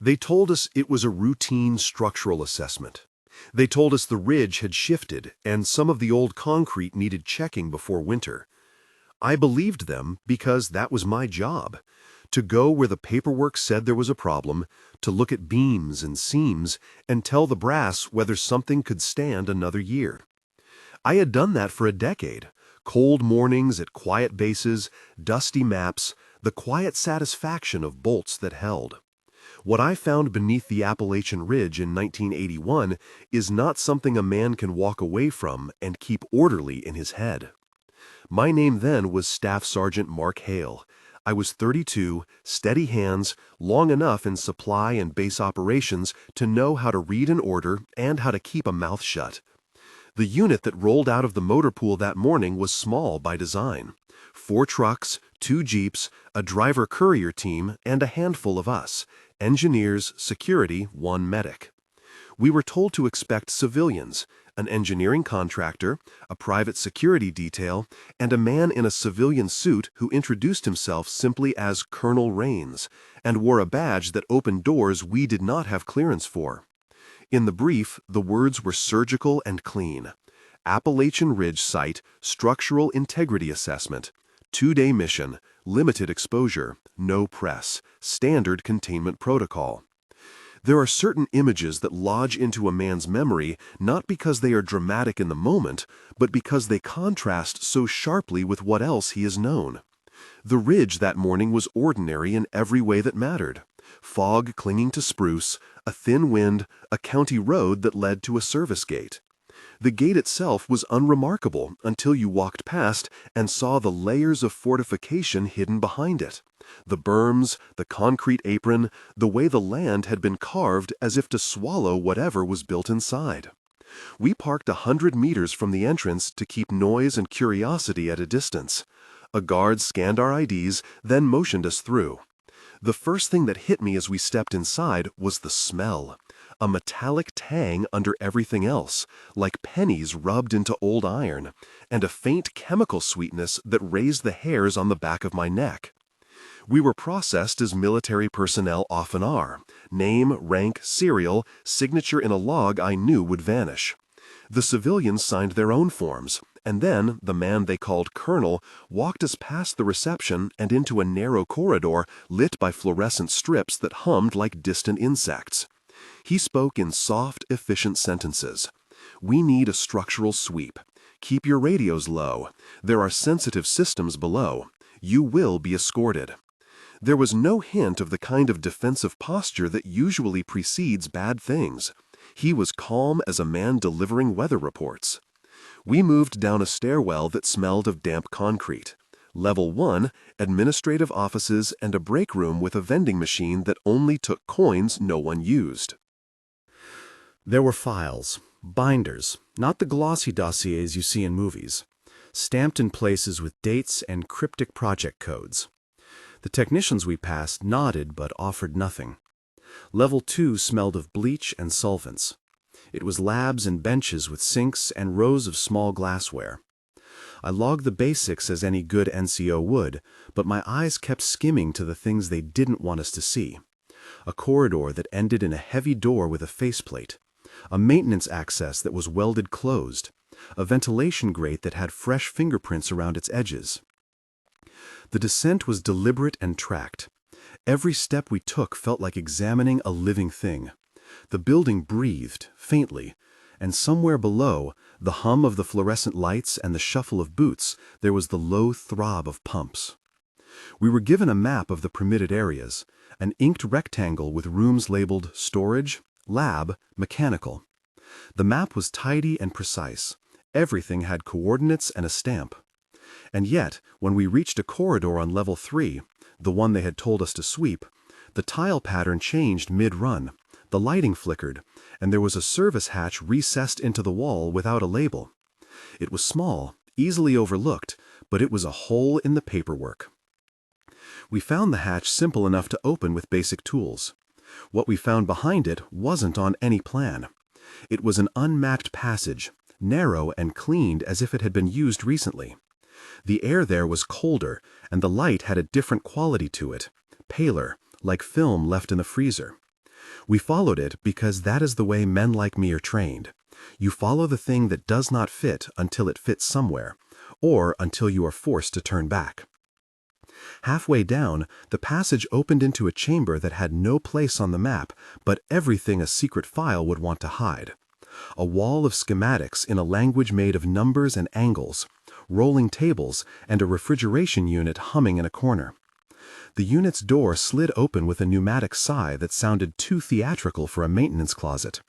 They told us it was a routine structural assessment. They told us the ridge had shifted and some of the old concrete needed checking before winter. I believed them because that was my job, to go where the paperwork said there was a problem, to look at beams and seams, and tell the brass whether something could stand another year. I had done that for a decade. Cold mornings at quiet bases, dusty maps, the quiet satisfaction of bolts that held. What I found beneath the Appalachian Ridge in 1981 is not something a man can walk away from and keep orderly in his head. My name then was Staff Sergeant Mark Hale. I was 32, steady hands, long enough in supply and base operations to know how to read an order and how to keep a mouth shut. The unit that rolled out of the motor pool that morning was small by design. 4 trucks, 2 jeeps, a driver courier team, and a handful of us, engineers, security, 1 medic. We were told to expect civilians, an engineering contractor, a private security detail, and a man in a civilian suit who introduced himself simply as Colonel Rains and wore a badge that opened doors we did not have clearance for. In the brief, the words were surgical and clean. Appalachian Ridge Site, Structural Integrity Assessment, 2-day mission, limited exposure, no press, standard containment protocol. There are certain images that lodge into a man's memory not because they are dramatic in the moment, but because they contrast so sharply with what else he has known. The ridge that morning was ordinary in every way that mattered. Fog clinging to spruce, a thin wind, a county road that led to a service gate. The gate itself was unremarkable until you walked past and saw the layers of fortification hidden behind it. The berms, the concrete apron, the way the land had been carved as if to swallow whatever was built inside. We parked 100 meters from the entrance to keep noise and curiosity at a distance. A guard scanned our IDs, then motioned us through. The first thing that hit me as we stepped inside was the smell. A metallic tang under everything else, like pennies rubbed into old iron, and a faint chemical sweetness that raised the hairs on the back of my neck. We were processed as military personnel often are. Name, rank, serial, signature in a log I knew would vanish. The civilians signed their own forms, and then the man they called Colonel walked us past the reception and into a narrow corridor lit by fluorescent strips that hummed like distant insects. He spoke in soft, efficient sentences. "We need a structural sweep. Keep your radios low. There are sensitive systems below. You will be escorted." There was no hint of the kind of defensive posture that usually precedes bad things. He was calm as a man delivering weather reports. We moved down a stairwell that smelled of damp concrete. Level 1, administrative offices and a break room with a vending machine that only took coins no one used. There were files, binders, not the glossy dossiers you see in movies, stamped in places with dates and cryptic project codes. The technicians we passed nodded but offered nothing. Level 2 smelled of bleach and solvents. It was labs and benches with sinks and rows of small glassware. I logged the basics as any good NCO would, but my eyes kept skimming to the things they didn't want us to see. A corridor that ended in a heavy door with a faceplate. A maintenance access that was welded closed. A ventilation grate that had fresh fingerprints around its edges. The descent was deliberate and tracked. Every step we took felt like examining a living thing. The building breathed, faintly, and somewhere below, the hum of the fluorescent lights and the shuffle of boots, there was the low throb of pumps. We were given a map of the permitted areas, an inked rectangle with rooms labeled storage, lab, mechanical. The map was tidy and precise. Everything had coordinates and a stamp. And yet, when we reached a corridor on level 3, the one they had told us to sweep, the tile pattern changed mid-run, the lighting flickered, and there was a service hatch recessed into the wall without a label. It was small, easily overlooked, but it was a hole in the paperwork. We found the hatch simple enough to open with basic tools. What we found behind it wasn't on any plan. It was an unmapped passage, narrow and cleaned as if it had been used recently. The air there was colder, and the light had a different quality to it, paler, like film left in the freezer. We followed it because that is the way men like me are trained. You follow the thing that does not fit until it fits somewhere, or until you are forced to turn back. Halfway down, the passage opened into a chamber that had no place on the map, but everything a secret file would want to hide. A wall of schematics in a language made of numbers and angles, rolling tables, and a refrigeration unit humming in a corner. The unit's door slid open with a pneumatic sigh that sounded too theatrical for a maintenance closet.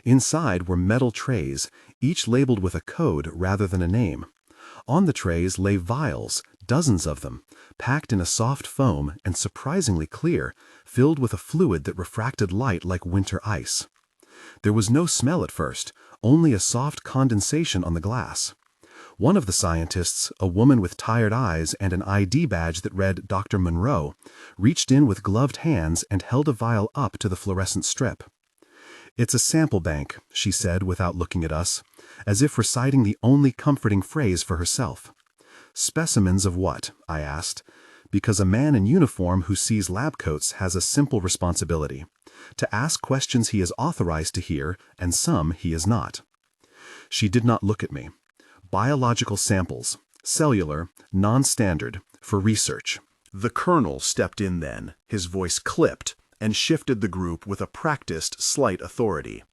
Inside were metal trays, each labeled with a code rather than a name. On the trays lay vials, dozens of them, packed in a soft foam and surprisingly clear, filled with a fluid that refracted light like winter ice. There was no smell at first, only a soft condensation on the glass. One of the scientists, a woman with tired eyes and an ID badge that read Dr. Monroe, reached in with gloved hands and held a vial up to the fluorescent strip. "It's a sample bank," she said without looking at us, as if reciting the only comforting phrase for herself. "Specimens of what?" I asked, because a man in uniform who sees lab coats has a simple responsibility: to ask questions he is authorized to hear and some he is not. She did not look at me. "Biological samples, cellular, non-standard, for research." The colonel stepped in then, his voice clipped, and shifted the group with a practiced, slight authority.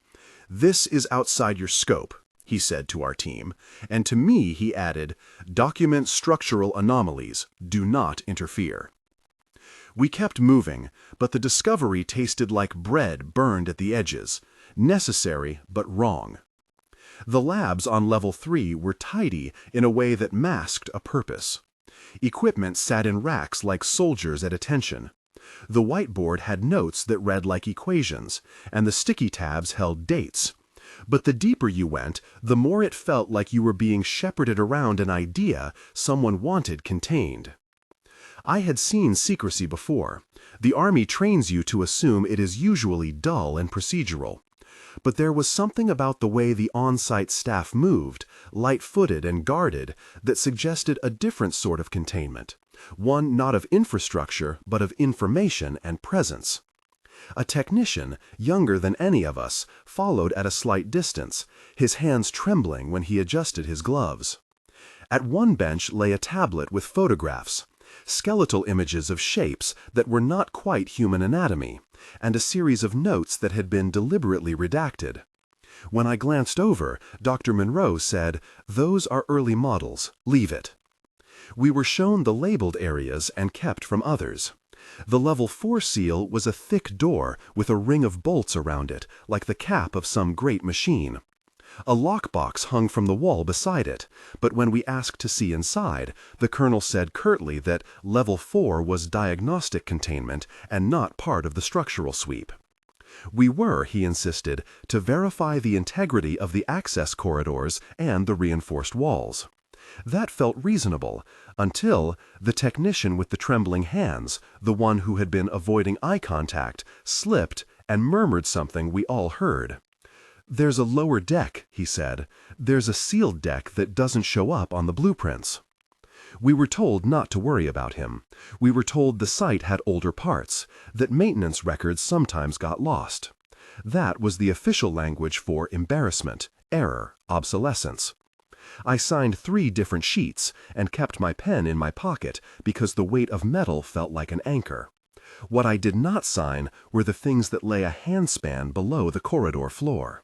"This is outside your scope," he said to our team, and to me he added, "Document structural anomalies. Do not interfere." We kept moving, but the discovery tasted like bread burned at the edges, necessary but wrong. The labs on level 3 were tidy in a way that masked a purpose. Equipment sat in racks like soldiers at attention. The whiteboard had notes that read like equations, and the sticky tabs held dates. But the deeper you went, the more it felt like you were being shepherded around an idea someone wanted contained. I had seen secrecy before. The Army trains you to assume it is usually dull and procedural. But there was something about the way the on-site staff moved, light-footed and guarded, that suggested a different sort of containment, one not of infrastructure but of information and presence. A technician, younger than any of us, followed at a slight distance, his hands trembling when he adjusted his gloves. At one bench lay a tablet with photographs, skeletal images of shapes that were not quite human anatomy, and a series of notes that had been deliberately redacted. When I glanced over, Dr. Monroe said, "Those are early models. Leave it." We were shown the labeled areas and kept from others. The level 4 seal was a thick door with a ring of bolts around it, like the cap of some great machine. A lockbox hung from the wall beside it, but when we asked to see inside, the colonel said curtly that level 4 was diagnostic containment and not part of the structural sweep. We were, he insisted, to verify the integrity of the access corridors and the reinforced walls. That felt reasonable, until the technician with the trembling hands, the one who had been avoiding eye contact, slipped and murmured something we all heard. "There's a lower deck," he said. "There's a sealed deck that doesn't show up on the blueprints." We were told not to worry about him. We were told the site had older parts, that maintenance records sometimes got lost. That was the official language for embarrassment, error, obsolescence. I signed 3 different sheets and kept my pen in my pocket because the weight of metal felt like an anchor. What I did not sign were the things that lay a handspan below the corridor floor.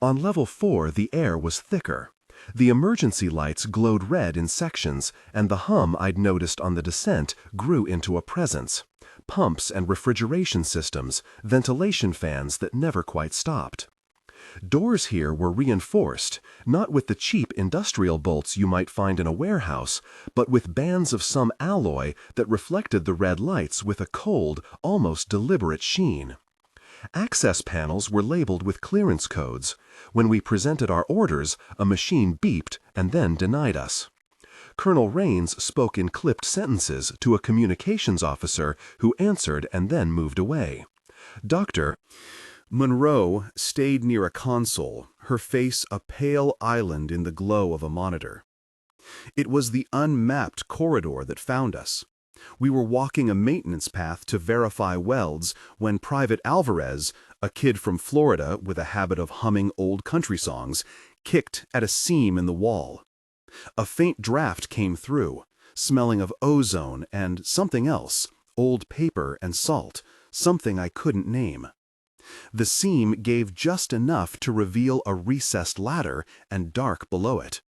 On level 4 the air was thicker. The emergency lights glowed red in sections, and the hum I'd noticed on the descent grew into a presence. Pumps and refrigeration systems, ventilation fans that never quite stopped. Doors here were reinforced, not with the cheap industrial bolts you might find in a warehouse, but with bands of some alloy that reflected the red lights with a cold, almost deliberate sheen. Access panels were labeled with clearance codes. When we presented our orders, a machine beeped and then denied us. Colonel Rains spoke in clipped sentences to a communications officer who answered and then moved away. Dr. Monroe stayed near a console, her face a pale island in the glow of a monitor. It was the unmapped corridor that found us. We were walking a maintenance path to verify welds when Private Alvarez, a kid from Florida with a habit of humming old country songs, kicked at a seam in the wall. A faint draft came through, smelling of ozone and something else, old paper and salt, something I couldn't name. The seam gave just enough to reveal a recessed ladder and dark below it.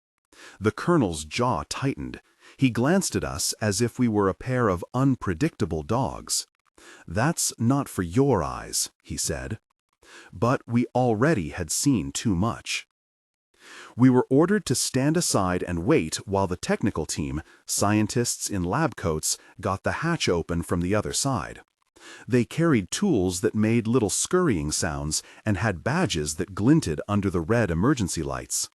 The colonel's jaw tightened. He glanced at us as if we were a pair of unpredictable dogs. "That's not for your eyes," he said. But we already had seen too much. We were ordered to stand aside and wait while the technical team, scientists in lab coats, got the hatch open from the other side. They carried tools that made little scurrying sounds and had badges that glinted under the red emergency lights.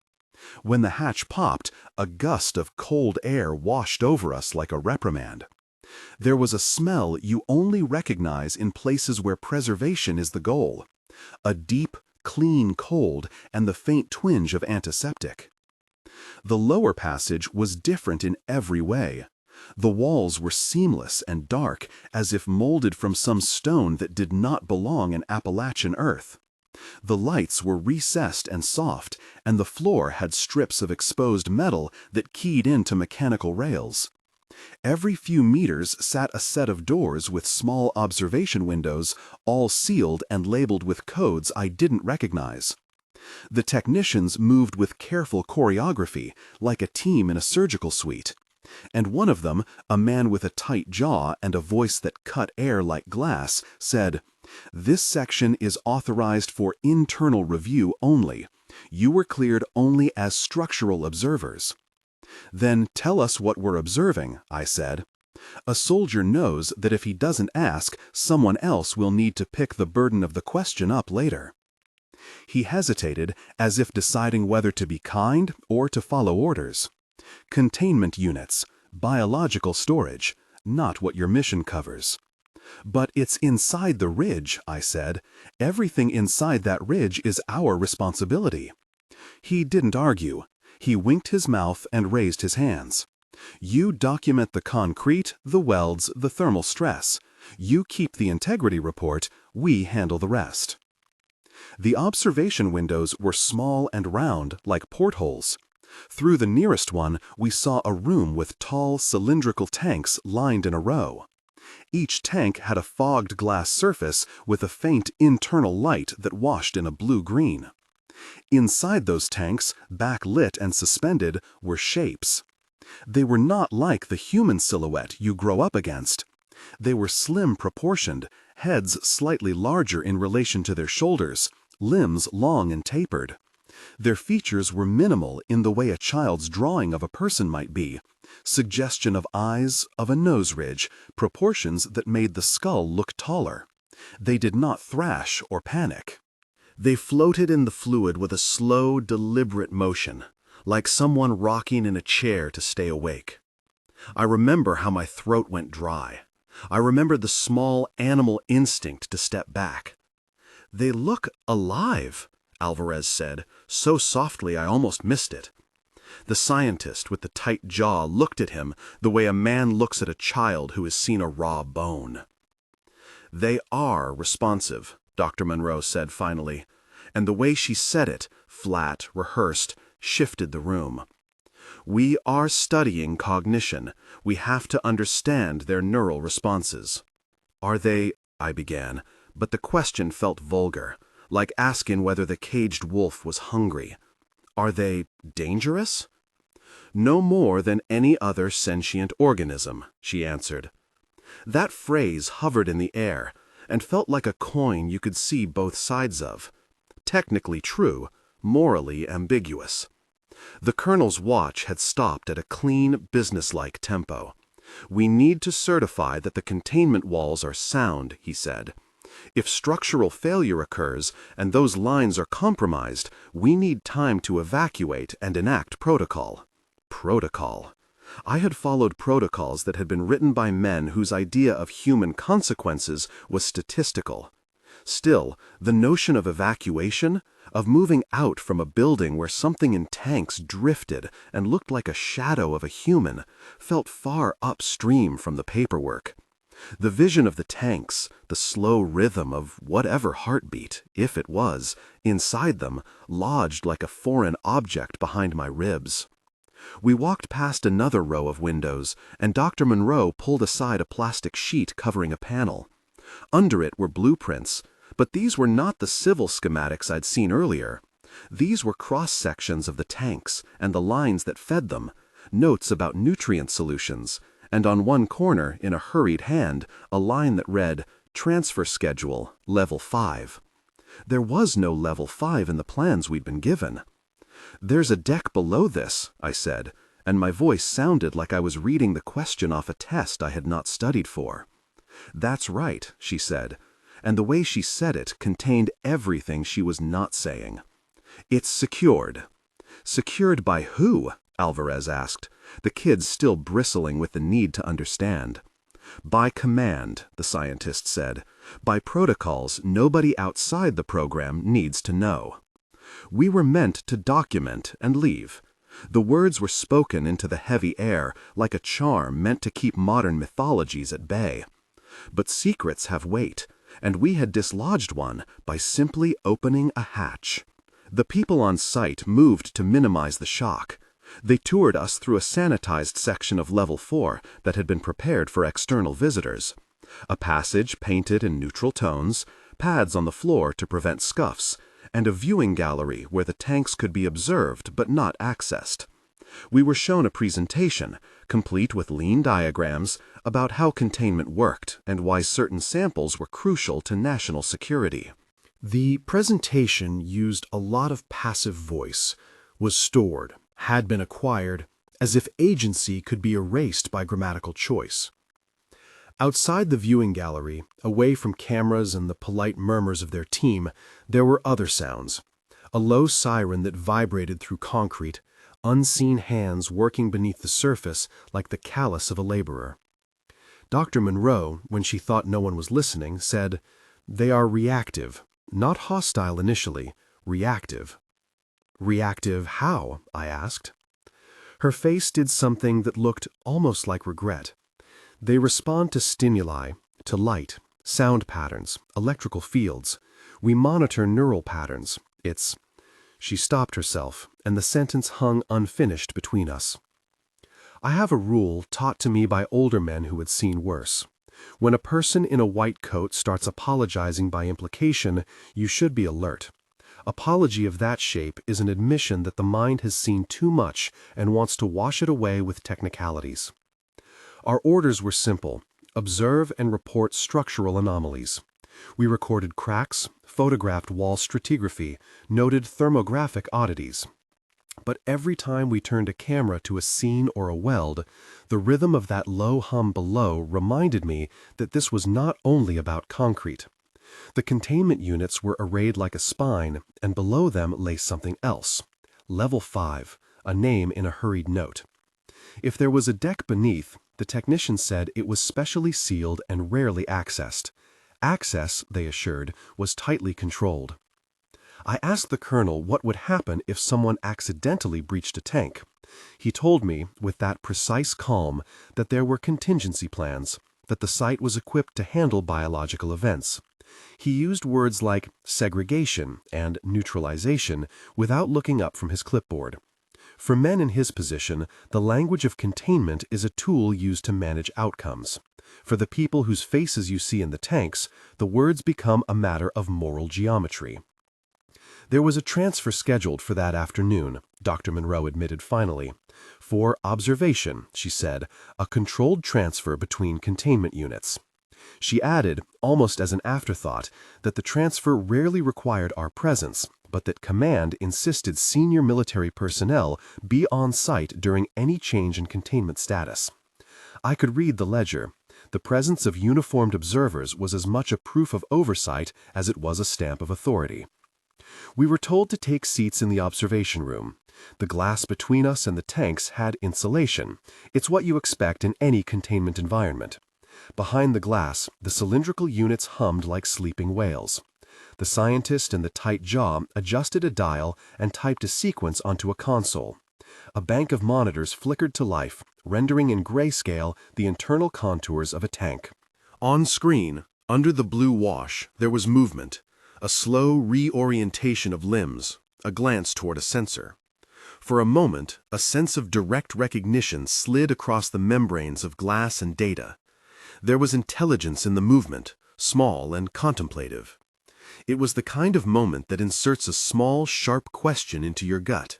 When the hatch popped, a gust of cold air washed over us like a reprimand. There was a smell you only recognize in places where preservation is the goal. A deep, clean cold and the faint twinge of antiseptic. The lower passage was different in every way. The walls were seamless and dark, as if molded from some stone that did not belong in Appalachian earth. The lights were recessed and soft, and the floor had strips of exposed metal that keyed into mechanical rails. Every few meters sat a set of doors with small observation windows, all sealed and labeled with codes I didn't recognize. The technicians moved with careful choreography, like a team in a surgical suite. And one of them, a man with a tight jaw and a voice that cut air like glass, said, "This section is authorized for internal review only. You were cleared only as structural observers." "Then tell us what we're observing," I said. "A soldier knows that if he doesn't ask, someone else will need to pick the burden of the question up later." He hesitated, as if deciding whether to be kind or to follow orders. "Containment units, biological storage, not what your mission covers." "But it's inside the ridge," I said. "Everything inside that ridge is our responsibility." He didn't argue. He winked his mouth and raised his hands. "You document the concrete, the welds, the thermal stress. You keep the integrity report, we handle the rest." The observation windows were small and round, like portholes. Through the nearest one, we saw a room with tall, cylindrical tanks lined in a row. Each tank had a fogged glass surface with a faint internal light that washed in a blue-green. Inside those tanks, backlit and suspended, were shapes. They were not like the human silhouette you grow up against. They were slim-proportioned, heads slightly larger in relation to their shoulders, limbs long and tapered. Their features were minimal in the way a child's drawing of a person might be, suggestion of eyes, of a nose ridge, proportions that made the skull look taller. They did not thrash or panic. They floated in the fluid with a slow, deliberate motion, like someone rocking in a chair to stay awake. I remember how my throat went dry. I remembered the small animal instinct to step back. "They look alive," Alvarez said, so softly I almost missed it. The scientist with the tight jaw looked at him the way a man looks at a child who has seen a raw bone. "They are responsive," Dr. Monroe said finally, and the way she said it, flat, rehearsed, shifted the room. "We are studying cognition. We have to understand their neural responses." "Are they—" I began, but the question felt vulgar, like asking whether the caged wolf was hungry. "Are they dangerous?" "No more than any other sentient organism," she answered. That phrase hovered in the air and felt like a coin you could see both sides of. Technically true, morally ambiguous. The colonel's watch had stopped at a clean, businesslike tempo. "We need to certify that the containment walls are sound," he said. "If structural failure occurs and those lines are compromised, we need time to evacuate and enact protocol." Protocol. I had followed protocols that had been written by men whose idea of human consequences was statistical. Still, the notion of evacuation, of moving out from a building where something in tanks drifted and looked like a shadow of a human, felt far upstream from the paperwork. The vision of the tanks, the slow rhythm of whatever heartbeat, if it was, inside them, lodged like a foreign object behind my ribs. We walked past another row of windows, and Dr. Monroe pulled aside a plastic sheet covering a panel. Under it were blueprints, but these were not the civil schematics I'd seen earlier. These were cross-sections of the tanks and the lines that fed them, notes about nutrient solutions, and on one corner, in a hurried hand, a line that read, "Transfer Schedule, Level 5. There was no Level 5 in the plans we'd been given. "There's a deck below this," I said, and my voice sounded like I was reading the question off a test I had not studied for. "That's right," she said, and the way she said it contained everything she was not saying. "It's secured." "Secured by who?" Alvarez asked, the kids still bristling with the need to understand. "By command," the scientist said. "By protocols nobody outside the program needs to know." We were meant to document and leave. The words were spoken into the heavy air like a charm meant to keep modern mythologies at bay. But secrets have weight, and we had dislodged one by simply opening a hatch. The people on site moved to minimize the shock. They toured us through a sanitized section of Level 4 that had been prepared for external visitors. A passage painted in neutral tones, pads on the floor to prevent scuffs, and a viewing gallery where the tanks could be observed but not accessed. We were shown a presentation, complete with lean diagrams, about how containment worked and why certain samples were crucial to national security. The presentation used a lot of passive voice, was stored, had been acquired, as if agency could be erased by grammatical choice. Outside the viewing gallery, away from cameras and the polite murmurs of their team, there were other sounds. A low siren that vibrated through concrete, unseen hands working beneath the surface like the callus of a laborer. Dr. Monroe, when she thought no one was listening, said, "They are reactive, not hostile initially, reactive." "Reactive how?" I asked. Her face did something that looked almost like regret. "They respond to stimuli, to light, sound patterns, electrical fields. We monitor neural patterns. It's—" She stopped herself, and the sentence hung unfinished between us. I have a rule taught to me by older men who had seen worse. When a person in a white coat starts apologizing by implication, you should be alert. Apology of that shape is an admission that the mind has seen too much and wants to wash it away with technicalities. Our orders were simple: observe and report structural anomalies. We recorded cracks, photographed wall stratigraphy, noted thermographic oddities. But every time we turned a camera to a scene or a weld, the rhythm of that low hum below reminded me that this was not only about concrete. The containment units were arrayed like a spine, and below them lay something else. Level 5, a name in a hurried note. If there was a deck beneath, the technician said it was specially sealed and rarely accessed. Access, they assured, was tightly controlled. I asked the colonel what would happen if someone accidentally breached a tank. He told me, with that precise calm, that there were contingency plans, that the site was equipped to handle biological events. He used words like segregation and neutralization without looking up from his clipboard. For men in his position, the language of containment is a tool used to manage outcomes. For the people whose faces you see in the tanks, the words become a matter of moral geometry. There was a transfer scheduled for that afternoon, Dr. Monroe admitted finally. For observation, she said, a controlled transfer between containment units. She added, almost as an afterthought, that the transfer rarely required our presence, but that command insisted senior military personnel be on site during any change in containment status. I could read the ledger. The presence of uniformed observers was as much a proof of oversight as it was a stamp of authority. We were told to take seats in the observation room. The glass between us and the tanks had insulation. It's what you expect in any containment environment. Behind the glass, the cylindrical units hummed like sleeping whales. The scientist in the tight jaw adjusted a dial and typed a sequence onto a console. A bank of monitors flickered to life, rendering in grayscale the internal contours of a tank. On screen, under the blue wash, there was movement, a slow reorientation of limbs, a glance toward a sensor. For a moment, a sense of direct recognition slid across the membranes of glass and data. There was intelligence in the movement, small and contemplative. It was the kind of moment that inserts a small, sharp question into your gut.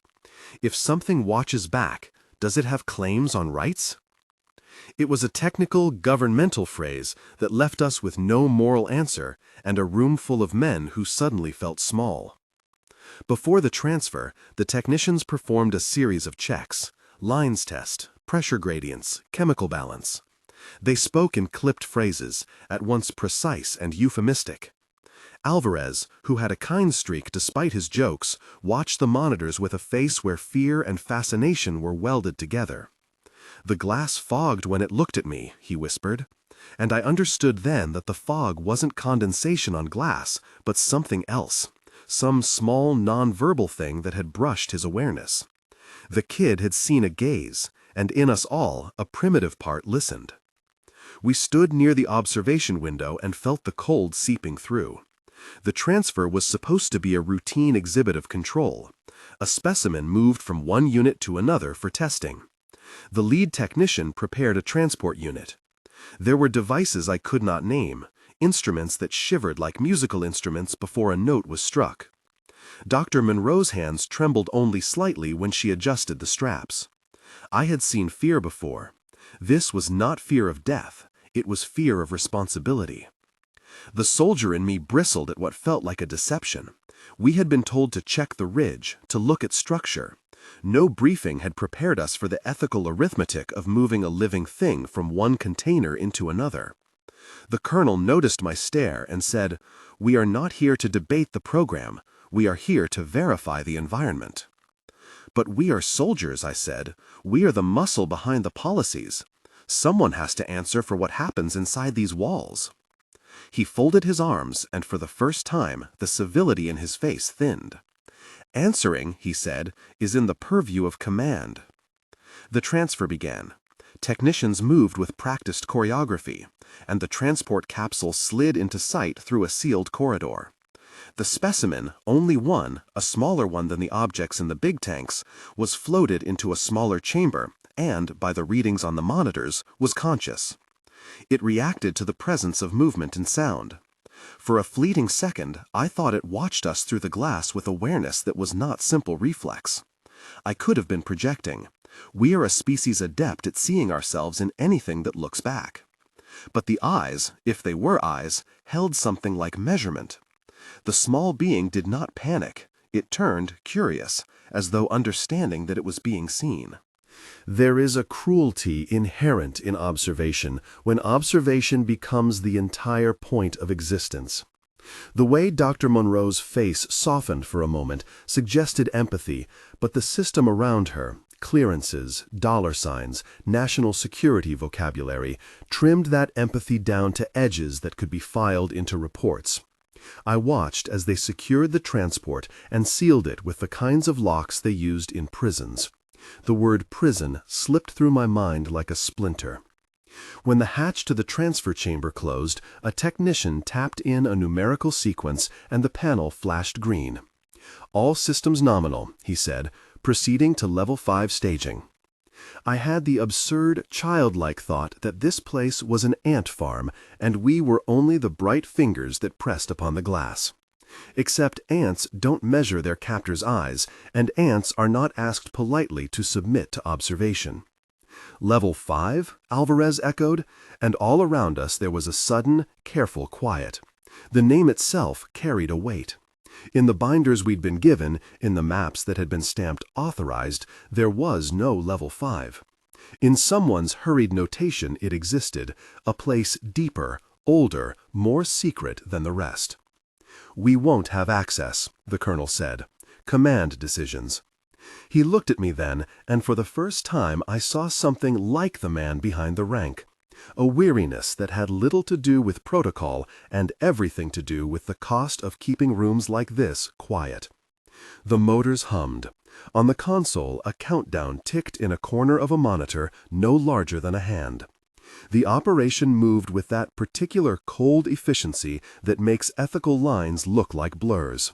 If something watches back, does it have claims on rights? It was a technical, governmental phrase that left us with no moral answer and a room full of men who suddenly felt small. Before the transfer, the technicians performed a series of checks: lines test, pressure gradients, chemical balance. They spoke in clipped phrases, at once precise and euphemistic. Alvarez, who had a kind streak despite his jokes, watched the monitors with a face where fear and fascination were welded together. "The glass fogged when it looked at me," he whispered. And I understood then that the fog wasn't condensation on glass, but something else. Some small, non-verbal thing that had brushed his awareness. The kid had seen a gaze, and in us all, a primitive part listened. We stood near the observation window and felt the cold seeping through. The transfer was supposed to be a routine exhibit of control. A specimen moved from one unit to another for testing. The lead technician prepared a transport unit. There were devices I could not name, instruments that shivered like musical instruments before a note was struck. Dr. Monroe's hands trembled only slightly when she adjusted the straps. I had seen fear before. This was not fear of death, it was fear of responsibility. The soldier in me bristled at what felt like a deception. We had been told to check the ridge, to look at structure. No briefing had prepared us for the ethical arithmetic of moving a living thing from one container into another. The colonel noticed my stare and said, "We are not here to debate the program. We are here to verify the environment." "But we are soldiers," I said. "We are the muscle behind the policies. Someone has to answer for what happens inside these walls." He folded his arms, and for the first time, the civility in his face thinned. "Answering," he said, "is in the purview of command." The transfer began. Technicians moved with practiced choreography, and the transport capsule slid into sight through a sealed corridor. The specimen, only one, a smaller one than the objects in the big tanks, was floated into a smaller chamber and, by the readings on the monitors, was conscious. It reacted to the presence of movement and sound. For a fleeting second, I thought it watched us through the glass with awareness that was not simple reflex. I could have been projecting. We are a species adept at seeing ourselves in anything that looks back. But the eyes, if they were eyes, held something like measurement. The small being did not panic. It turned, curious, as though understanding that it was being seen. There is a cruelty inherent in observation when observation becomes the entire point of existence. The way Dr. Monroe's face softened for a moment suggested empathy, but the system around her, clearances, dollar signs, national security vocabulary, trimmed that empathy down to edges that could be filed into reports. I watched as they secured the transport and sealed it with the kinds of locks they used in prisons. The word prison slipped through my mind like a splinter. When the hatch to the transfer chamber closed, a technician tapped in a numerical sequence and the panel flashed green. "All systems nominal," he said, proceeding to level 5 staging. I had the absurd, childlike thought that this place was an ant farm and we were only the bright fingers that pressed upon the glass. Except ants don't measure their captor's eyes, and ants are not asked politely to submit to observation. "Level 5?" Alvarez echoed, and all around us there was a sudden, careful quiet. The name itself carried a weight. In the binders we'd been given, in the maps that had been stamped authorized, there was no Level 5. In someone's hurried notation it existed, a place deeper, older, more secret than the rest. "We won't have access," the colonel said. "Command decisions." He looked at me then, and for the first time I saw something like the man behind the rank. A weariness that had little to do with protocol and everything to do with the cost of keeping rooms like this quiet. The motors hummed. On the console, a countdown ticked in a corner of a monitor no larger than a hand. The operation moved with that particular cold efficiency that makes ethical lines look like blurs.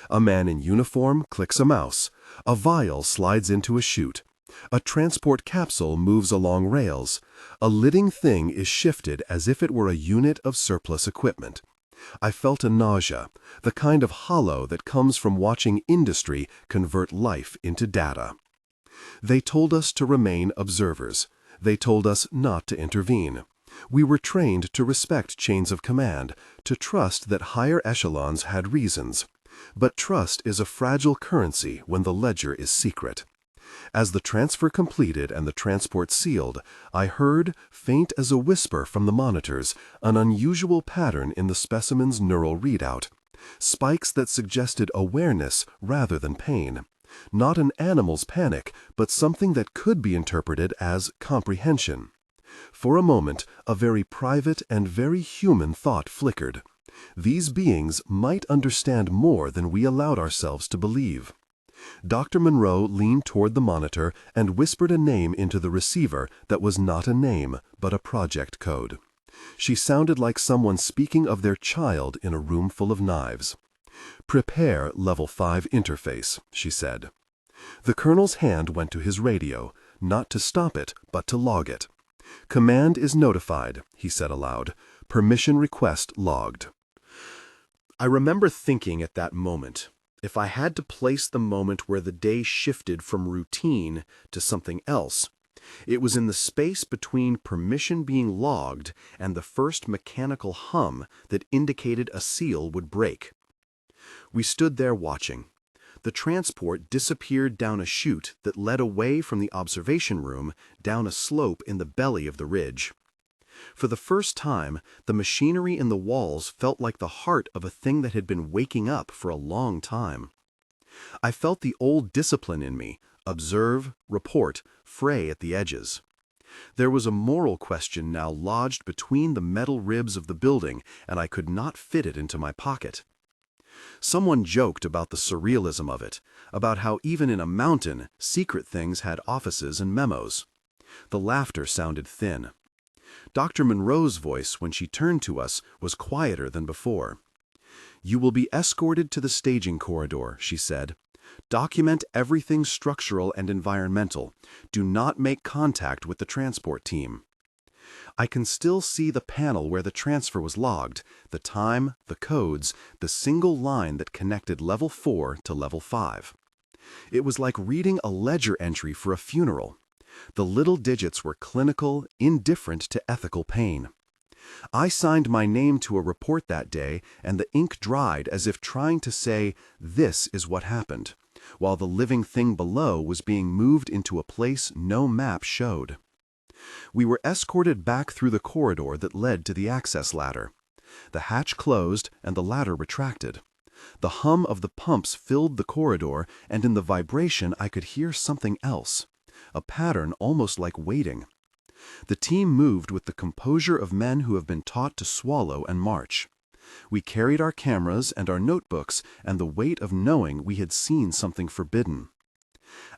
A man in uniform clicks a mouse. A vial slides into a chute. A transport capsule moves along rails. A living thing is shifted as if it were a unit of surplus equipment. I felt a nausea, the kind of hollow that comes from watching industry convert life into data. They told us to remain observers. They told us not to intervene. We were trained to respect chains of command, to trust that higher echelons had reasons. But trust is a fragile currency when the ledger is secret. As the transfer completed and the transport sealed, I heard, faint as a whisper from the monitors, an unusual pattern in the specimen's neural readout. Spikes that suggested awareness rather than pain. Not an animal's panic, but something that could be interpreted as comprehension. For a moment, a very private and very human thought flickered. These beings might understand more than we allowed ourselves to believe. Dr. Monroe leaned toward the monitor and whispered a name into the receiver that was not a name, but a project code. She sounded like someone speaking of their child in a room full of knives. "Prepare Level 5 interface," she said. The colonel's hand went to his radio, not to stop it, but to log it. "Command is notified," he said aloud. "Permission request logged." I remember thinking at that moment, if I had to place the moment where the day shifted from routine to something else, it was in the space between permission being logged and the first mechanical hum that indicated a seal would break. We stood there watching. The transport disappeared down a chute that led away from the observation room down a slope in the belly of the ridge. For the first time, the machinery in the walls felt like the heart of a thing that had been waking up for a long time. I felt the old discipline in me, observe, report, fray at the edges. There was a moral question now lodged between the metal ribs of the building, and I could not fit it into my pocket. Someone joked about the surrealism of it, about how even in a mountain, secret things had offices and memos. The laughter sounded thin. Dr. Monroe's voice, when she turned to us, was quieter than before. "You will be escorted to the staging corridor," she said. "Document everything structural and environmental. Do not make contact with the transport team." I can still see the panel where the transfer was logged, the time, the codes, the single line that connected Level 4 to Level 5. It was like reading a ledger entry for a funeral. The little digits were clinical, indifferent to ethical pain. I signed my name to a report that day, and the ink dried as if trying to say, "This is what happened," while the living thing below was being moved into a place no map showed. We were escorted back through the corridor that led to the access ladder. The hatch closed and the ladder retracted. The hum of the pumps filled the corridor, and in the vibration I could hear something else. A pattern almost like waiting. The team moved with the composure of men who have been taught to swallow and march. We carried our cameras and our notebooks and the weight of knowing we had seen something forbidden.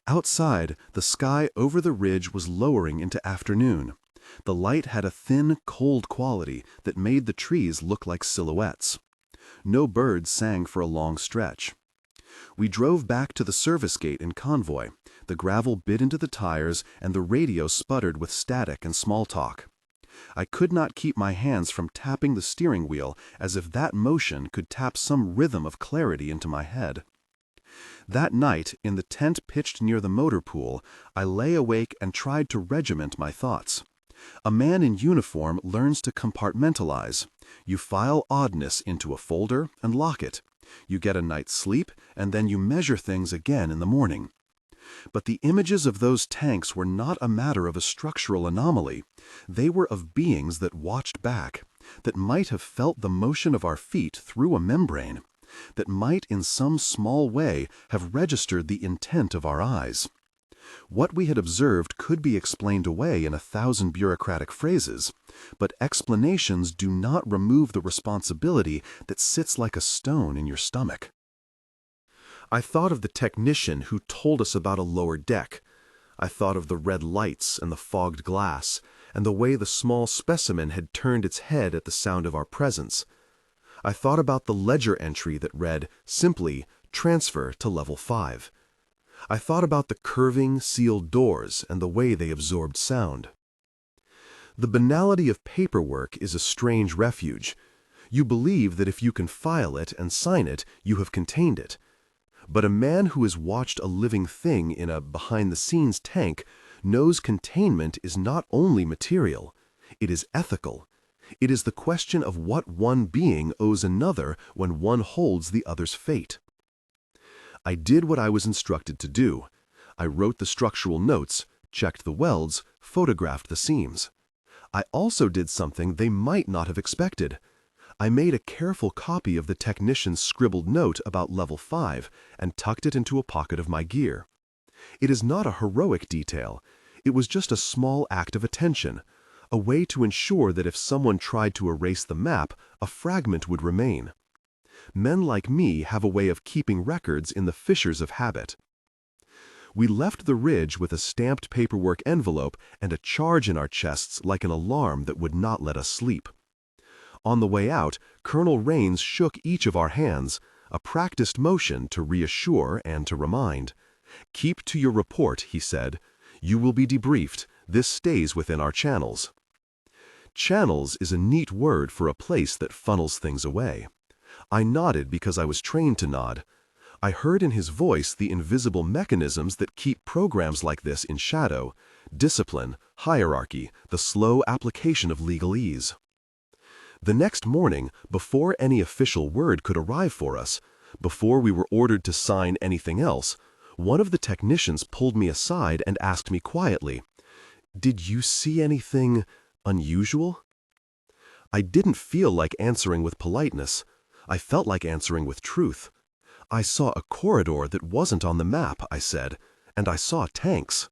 Outside, the sky over the ridge was lowering into afternoon. The light had a thin, cold quality that made the trees look like silhouettes. No birds sang for a long stretch. We drove back to the service gate in convoy. The gravel bit into the tires, and the radio sputtered with static and small talk. I could not keep my hands from tapping the steering wheel as if that motion could tap some rhythm of clarity into my head. That night, in the tent pitched near the motor pool, I lay awake and tried to regiment my thoughts. A man in uniform learns to compartmentalize. You file oddness into a folder and lock it. You get a night's sleep, and then you measure things again in the morning. But the images of those tanks were not a matter of a structural anomaly. They were of beings that watched back, that might have felt the motion of our feet through a membrane, that might in some small way have registered the intent of our eyes. What we had observed could be explained away in 1,000 bureaucratic phrases, but explanations do not remove the responsibility that sits like a stone in your stomach. I thought of the technician who told us about a lower deck. I thought of the red lights and the fogged glass, and the way the small specimen had turned its head at the sound of our presence. I thought about the ledger entry that read, simply, "Transfer to Level 5." I thought about the curving, sealed doors and the way they absorbed sound. The banality of paperwork is a strange refuge. You believe that if you can file it and sign it, you have contained it. But a man who has watched a living thing in a behind-the-scenes tank knows containment is not only material, it is ethical. It is the question of what one being owes another when one holds the other's fate. I did what I was instructed to do. I wrote the structural notes, checked the welds, photographed the seams. I also did something they might not have expected. I made a careful copy of the technician's scribbled note about Level 5 and tucked it into a pocket of my gear. It is not a heroic detail. It was just a small act of attention, a way to ensure that if someone tried to erase the map, a fragment would remain. Men like me have a way of keeping records in the fissures of habit. We left the ridge with a stamped paperwork envelope and a charge in our chests like an alarm that would not let us sleep. On the way out, Colonel Rains shook each of our hands, a practiced motion to reassure and to remind. "Keep to your report," he said. "You will be debriefed. This stays within our channels." Channels is a neat word for a place that funnels things away. I nodded because I was trained to nod. I heard in his voice the invisible mechanisms that keep programs like this in shadow: discipline, hierarchy, the slow application of legalese. The next morning, before any official word could arrive for us, before we were ordered to sign anything else, one of the technicians pulled me aside and asked me quietly, "Did you see anything unusual?" I didn't feel like answering with politeness. I felt like answering with truth. "I saw a corridor that wasn't on the map," I said, "and I saw tanks."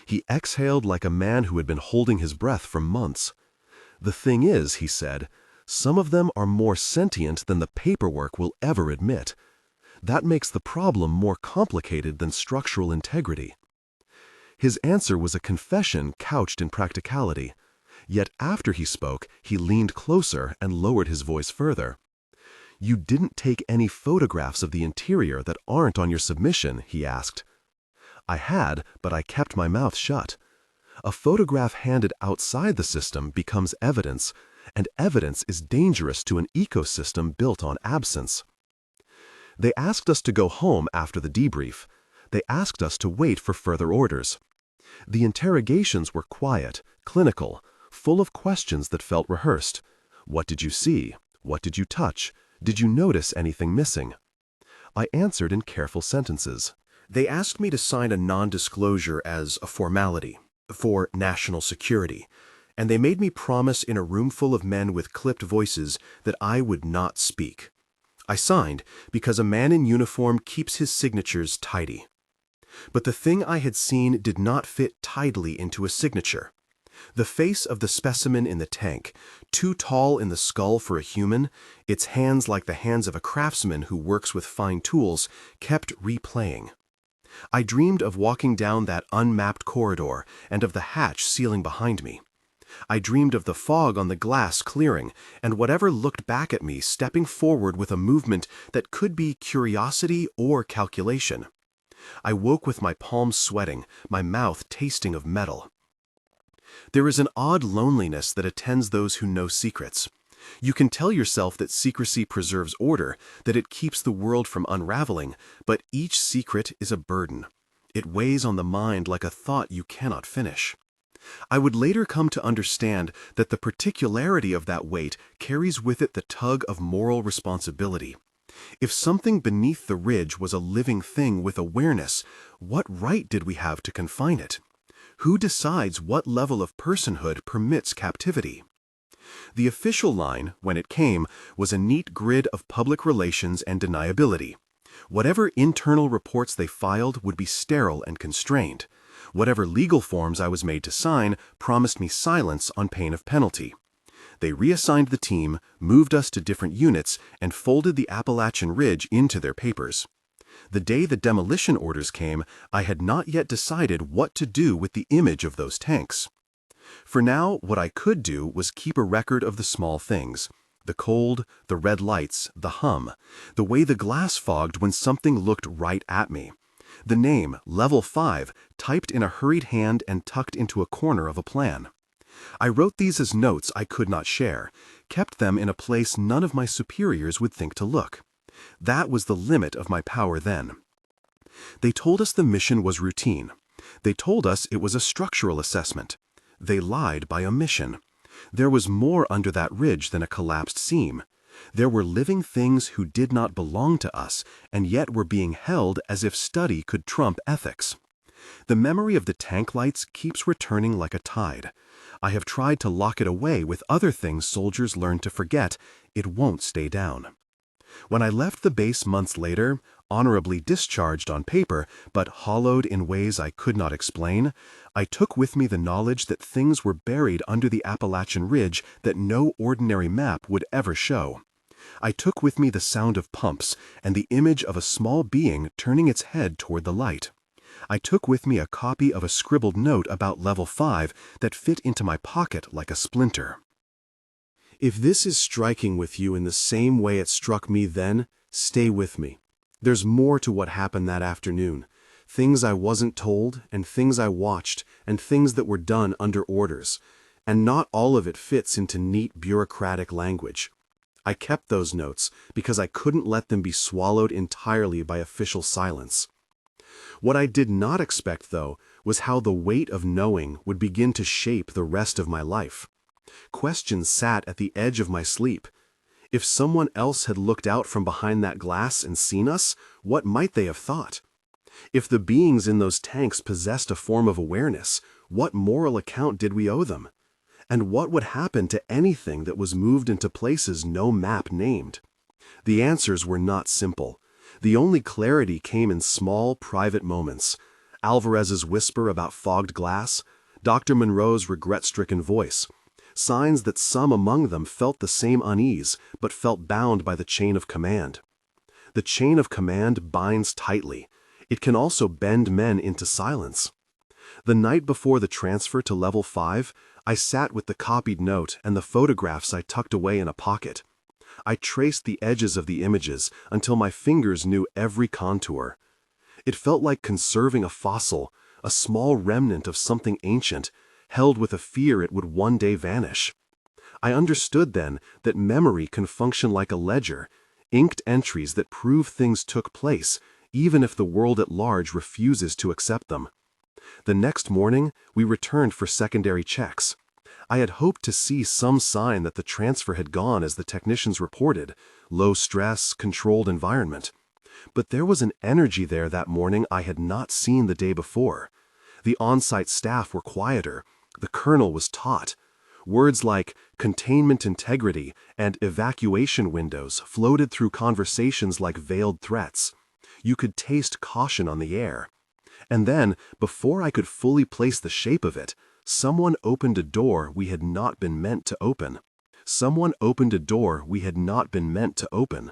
He exhaled like a man who had been holding his breath for months. "The thing is," he said, "some of them are more sentient than the paperwork will ever admit. That makes the problem more complicated than structural integrity." His answer was a confession couched in practicality. Yet after he spoke, he leaned closer and lowered his voice further. "You didn't take any photographs of the interior that aren't on your submission?" he asked. I had, but I kept my mouth shut. A photograph handed outside the system becomes evidence, and evidence is dangerous to an ecosystem built on absence. They asked us to go home after the debrief. They asked us to wait for further orders. The interrogations were quiet, clinical, full of questions that felt rehearsed. What did you see? What did you touch? Did you notice anything missing? I answered in careful sentences. They asked me to sign a non-disclosure as a formality, for national security, and they made me promise in a room full of men with clipped voices that I would not speak. I signed because a man in uniform keeps his signatures tidy. But the thing I had seen did not fit tidily into a signature. The face of the specimen in the tank, too tall in the skull for a human, its hands like the hands of a craftsman who works with fine tools, kept replaying. I dreamed of walking down that unmapped corridor and of the hatch sealing behind me. I dreamed of the fog on the glass clearing and whatever looked back at me stepping forward with a movement that could be curiosity or calculation. I woke with my palms sweating, my mouth tasting of metal. There is an odd loneliness that attends those who know secrets. You can tell yourself that secrecy preserves order, that it keeps the world from unraveling, but each secret is a burden. It weighs on the mind like a thought you cannot finish. I would later come to understand that the particularity of that weight carries with it the tug of moral responsibility. If something beneath the ridge was a living thing with awareness, what right did we have to confine it? Who decides what level of personhood permits captivity? The official line, when it came, was a neat grid of public relations and deniability. Whatever internal reports they filed would be sterile and constrained. Whatever legal forms I was made to sign promised me silence on pain of penalty. They reassigned the team, moved us to different units, and folded the Appalachian Ridge into their papers. The day the demolition orders came, I had not yet decided what to do with the image of those tanks. For now, what I could do was keep a record of the small things. The cold, the red lights, the hum, the way the glass fogged when something looked right at me. The name, Level 5, typed in a hurried hand and tucked into a corner of a plan. I wrote these as notes I could not share, kept them in a place none of my superiors would think to look. That was the limit of my power then. They told us the mission was routine. They told us it was a structural assessment. They lied by omission. There was more under that ridge than a collapsed seam. There were living things who did not belong to us, and yet were being held as if study could trump ethics. The memory of the tank lights keeps returning like a tide. I have tried to lock it away with other things soldiers learn to forget. It won't stay down. When I left the base months later, honorably discharged on paper, but hollowed in ways I could not explain, I took with me the knowledge that things were buried under the Appalachian Ridge that no ordinary map would ever show. I took with me the sound of pumps and the image of a small being turning its head toward the light. I took with me a copy of a scribbled note about Level 5 that fit into my pocket like a splinter. If this is striking with you in the same way it struck me then, stay with me. There's more to what happened that afternoon. Things I wasn't told, and things I watched, and things that were done under orders. And not all of it fits into neat bureaucratic language. I kept those notes because I couldn't let them be swallowed entirely by official silence. What I did not expect, though, was how the weight of knowing would begin to shape the rest of my life. Questions sat at the edge of my sleep. If someone else had looked out from behind that glass and seen us, what might they have thought? If the beings in those tanks possessed a form of awareness, what moral account did we owe them? And what would happen to anything that was moved into places no map named? The answers were not simple. The only clarity came in small, private moments. Alvarez's whisper about fogged glass, Dr. Monroe's regret-stricken voice, signs that some among them felt the same unease, but felt bound by the chain of command. The chain of command binds tightly. It can also bend men into silence. The night before the transfer to Level 5, I sat with the copied note and the photographs I tucked away in a pocket. I traced the edges of the images until my fingers knew every contour. It felt like conserving a fossil, a small remnant of something ancient, held with a fear it would one day vanish. I understood then that memory can function like a ledger, inked entries that prove things took place, even if the world at large refuses to accept them. The next morning, we returned for secondary checks. I had hoped to see some sign that the transfer had gone as the technicians reported, low stress, controlled environment. But there was an energy there that morning I had not seen the day before. The on-site staff were quieter. The colonel was taut. Words like containment integrity and evacuation windows floated through conversations like veiled threats. You could taste caution on the air. And then, before I could fully place the shape of it, someone opened a door we had not been meant to open. Someone opened a door we had not been meant to open.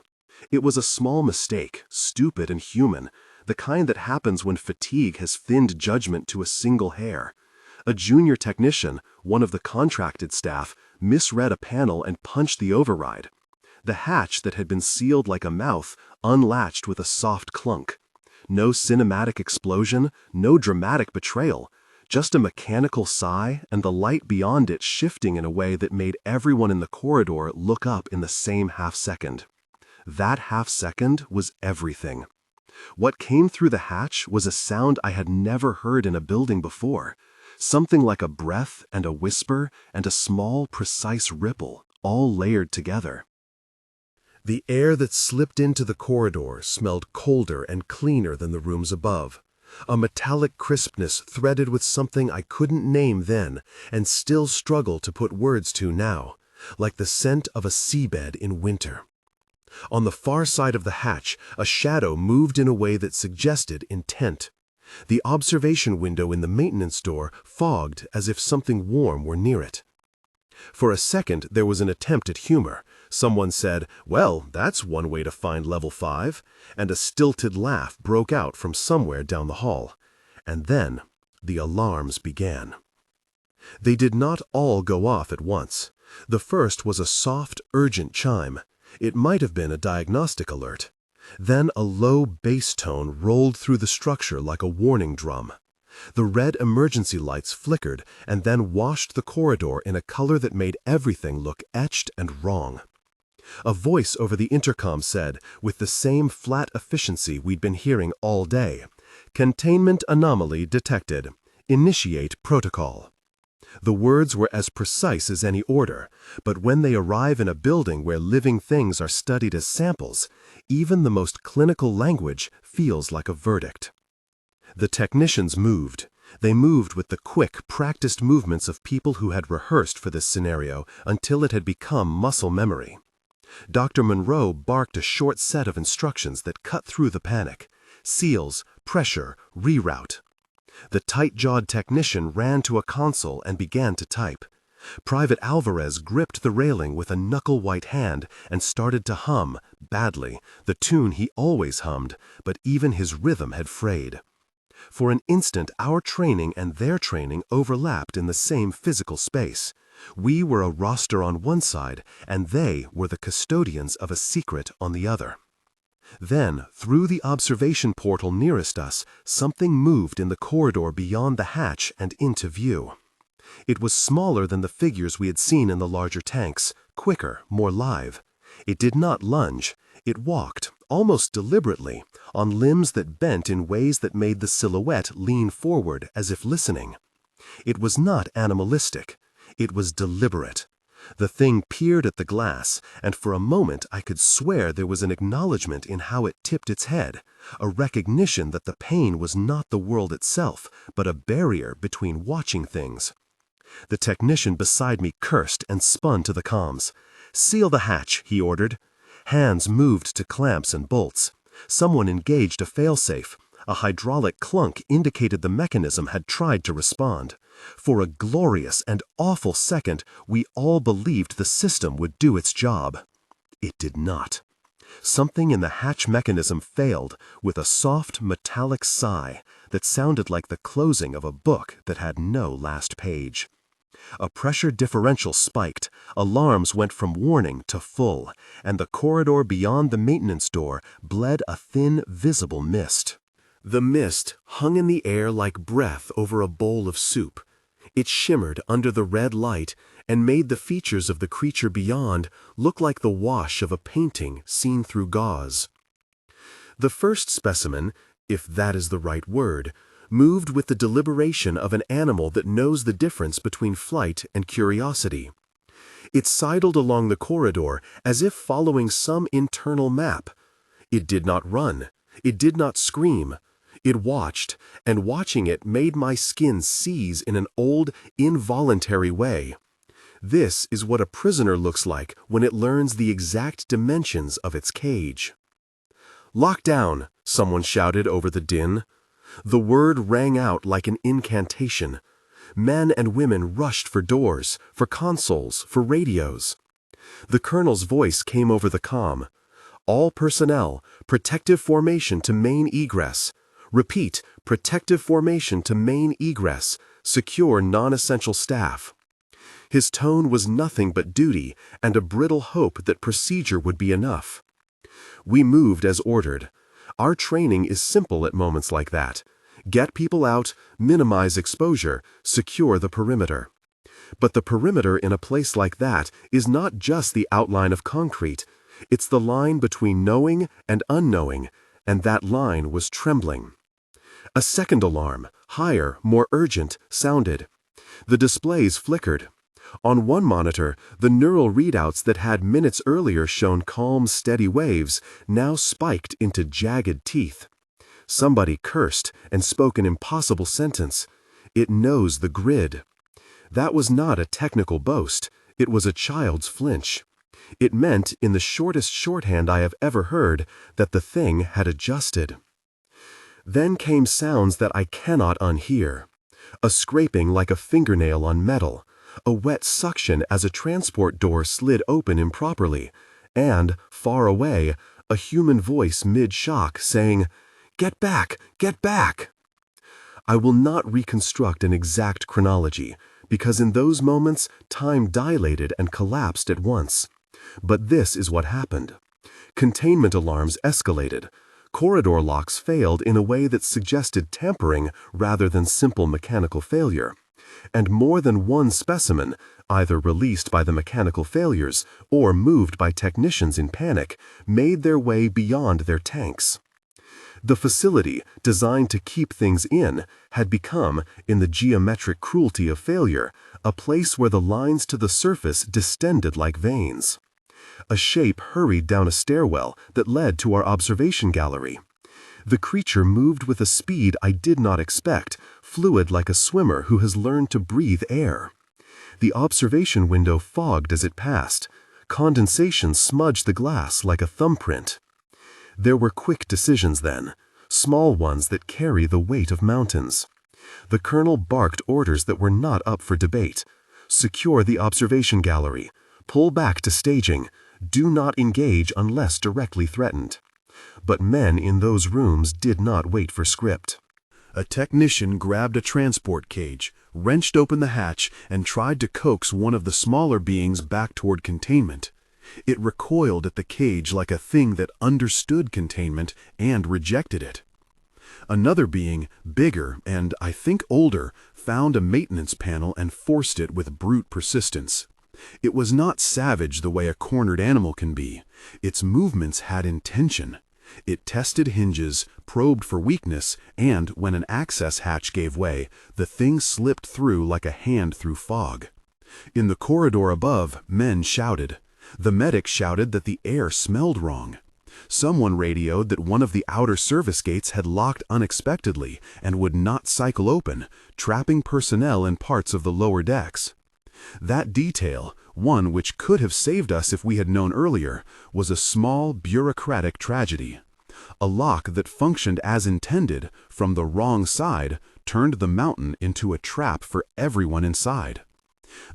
It was a small mistake, stupid and human, the kind that happens when fatigue has thinned judgment to a single hair. A junior technician, one of the contracted staff, misread a panel and punched the override. The hatch that had been sealed like a mouth unlatched with a soft clunk. No cinematic explosion, no dramatic betrayal, just a mechanical sigh and the light beyond it shifting in a way that made everyone in the corridor look up in the same half-second. That half-second was everything. What came through the hatch was a sound I had never heard in a building before, something like a breath and a whisper and a small, precise ripple, all layered together. The air that slipped into the corridor smelled colder and cleaner than the rooms above. A metallic crispness threaded with something I couldn't name then and still struggle to put words to now, like the scent of a seabed in winter. On the far side of the hatch, a shadow moved in a way that suggested intent. The observation window in the maintenance door fogged as if something warm were near it. For a second, there was an attempt at humor. Someone said, "Well, that's one way to find level 5, and a stilted laugh broke out from somewhere down the hall. And then, the alarms began. They did not all go off at once. The first was a soft, urgent chime. It might have been a diagnostic alert. Then a low bass tone rolled through the structure like a warning drum. The red emergency lights flickered and then washed the corridor in a color that made everything look etched and wrong. A voice over the intercom said, with the same flat efficiency we'd been hearing all day, "Containment anomaly detected. Initiate protocol." The words were as precise as any order, but when they arrive in a building where living things are studied as samples, even the most clinical language feels like a verdict. The technicians moved. They moved with the quick, practiced movements of people who had rehearsed for this scenario until it had become muscle memory. Dr. Monroe barked a short set of instructions that cut through the panic. Seals, pressure, reroute. The tight-jawed technician ran to a console and began to type. Private Alvarez gripped the railing with a knuckle-white hand and started to hum, badly, the tune he always hummed, but even his rhythm had frayed. For an instant, our training and their training overlapped in the same physical space. We were a roster on one side, and they were the custodians of a secret on the other. Then, through the observation portal nearest us, something moved in the corridor beyond the hatch and into view. It was smaller than the figures we had seen in the larger tanks, quicker, more live. It did not lunge. It walked, almost deliberately, on limbs that bent in ways that made the silhouette lean forward as if listening. It was not animalistic. It was deliberate. The thing peered at the glass, and for a moment I could swear there was an acknowledgement in how it tipped its head, a recognition that the pain was not the world itself, but a barrier between watching things. The technician beside me cursed and spun to the comms. "Seal the hatch," he ordered. Hands moved to clamps and bolts. Someone engaged a failsafe. A hydraulic clunk indicated the mechanism had tried to respond. For a glorious and awful second, we all believed the system would do its job. It did not. Something in the hatch mechanism failed with a soft, metallic sigh that sounded like the closing of a book that had no last page. A pressure differential spiked, alarms went from warning to full, and the corridor beyond the maintenance door bled a thin, visible mist. The mist hung in the air like breath over a bowl of soup. It shimmered under the red light and made the features of the creature beyond look like the wash of a painting seen through gauze. The first specimen, if that is the right word, moved with the deliberation of an animal that knows the difference between flight and curiosity. It sidled along the corridor as if following some internal map. It did not run. It did not scream. It watched, and watching it made my skin seize in an old, involuntary way. This is what a prisoner looks like when it learns the exact dimensions of its cage. "Lock down," someone shouted over the din. The word rang out like an incantation. Men and women rushed for doors, for consoles, for radios. The colonel's voice came over the comm. "All personnel, protective formation to main egress. Repeat, protective formation to main egress. Secure non-essential staff." His tone was nothing but duty and a brittle hope that procedure would be enough. We moved as ordered. Our training is simple at moments like that. Get people out, minimize exposure, secure the perimeter. But the perimeter in a place like that is not just the outline of concrete. It's the line between knowing and unknowing, and that line was trembling. A second alarm, higher, more urgent, sounded. The displays flickered. On one monitor, the neural readouts that had minutes earlier shown calm, steady waves now spiked into jagged teeth. Somebody cursed and spoke an impossible sentence. "It knows the grid." That was not a technical boast. It was a child's flinch. It meant, in the shortest shorthand I have ever heard, that the thing had adjusted. Then came sounds that I cannot unhear. A scraping like a fingernail on metal, a wet suction as a transport door slid open improperly, and, far away, a human voice mid-shock saying, "Get back! Get back!" I will not reconstruct an exact chronology, because in those moments time dilated and collapsed at once. But this is what happened. Containment alarms escalated. Corridor locks failed in a way that suggested tampering rather than simple mechanical failure. And more than one specimen, either released by the mechanical failures or moved by technicians in panic, made their way beyond their tanks. The facility, designed to keep things in, had become, in the geometric cruelty of failure, a place where the lines to the surface distended like veins. A shape hurried down a stairwell that led to our observation gallery. The creature moved with a speed I did not expect, fluid like a swimmer who has learned to breathe air. The observation window fogged as it passed. Condensation smudged the glass like a thumbprint. There were quick decisions then, small ones that carry the weight of mountains. The colonel barked orders that were not up for debate. Secure the observation gallery. Pull back to staging. Do not engage unless directly threatened. But men in those rooms did not wait for script. A technician grabbed a transport cage, wrenched open the hatch, and tried to coax one of the smaller beings back toward containment. It recoiled at the cage like a thing that understood containment and rejected it. Another being, bigger and, I think, older, found a maintenance panel and forced it with brute persistence. It was not savage the way a cornered animal can be. Its movements had intention. It tested hinges, probed for weakness, and, when an access hatch gave way, the thing slipped through like a hand through fog. In the corridor above, men shouted. The medic shouted that the air smelled wrong. Someone radioed that one of the outer service gates had locked unexpectedly and would not cycle open, trapping personnel in parts of the lower decks. That detail, one which could have saved us if we had known earlier, was a small bureaucratic tragedy. A lock that functioned as intended, from the wrong side, turned the mountain into a trap for everyone inside.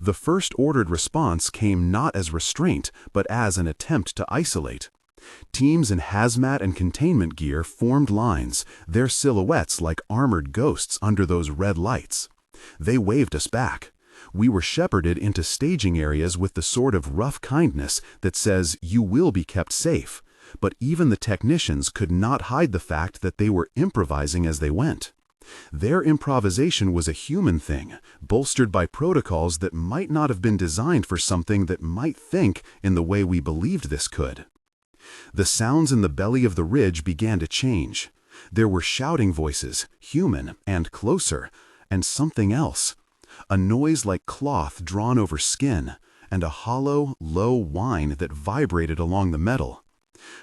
The first ordered response came not as restraint, but as an attempt to isolate. Teams in hazmat and containment gear formed lines, their silhouettes like armored ghosts under those red lights. They waved us back. We were shepherded into staging areas with the sort of rough kindness that says you will be kept safe, but even the technicians could not hide the fact that they were improvising as they went. Their improvisation was a human thing, bolstered by protocols that might not have been designed for something that might think in the way we believed this could. The sounds in the belly of the ridge began to change. There were shouting voices, human and closer, and something else. A noise like cloth drawn over skin, and a hollow, low whine that vibrated along the metal.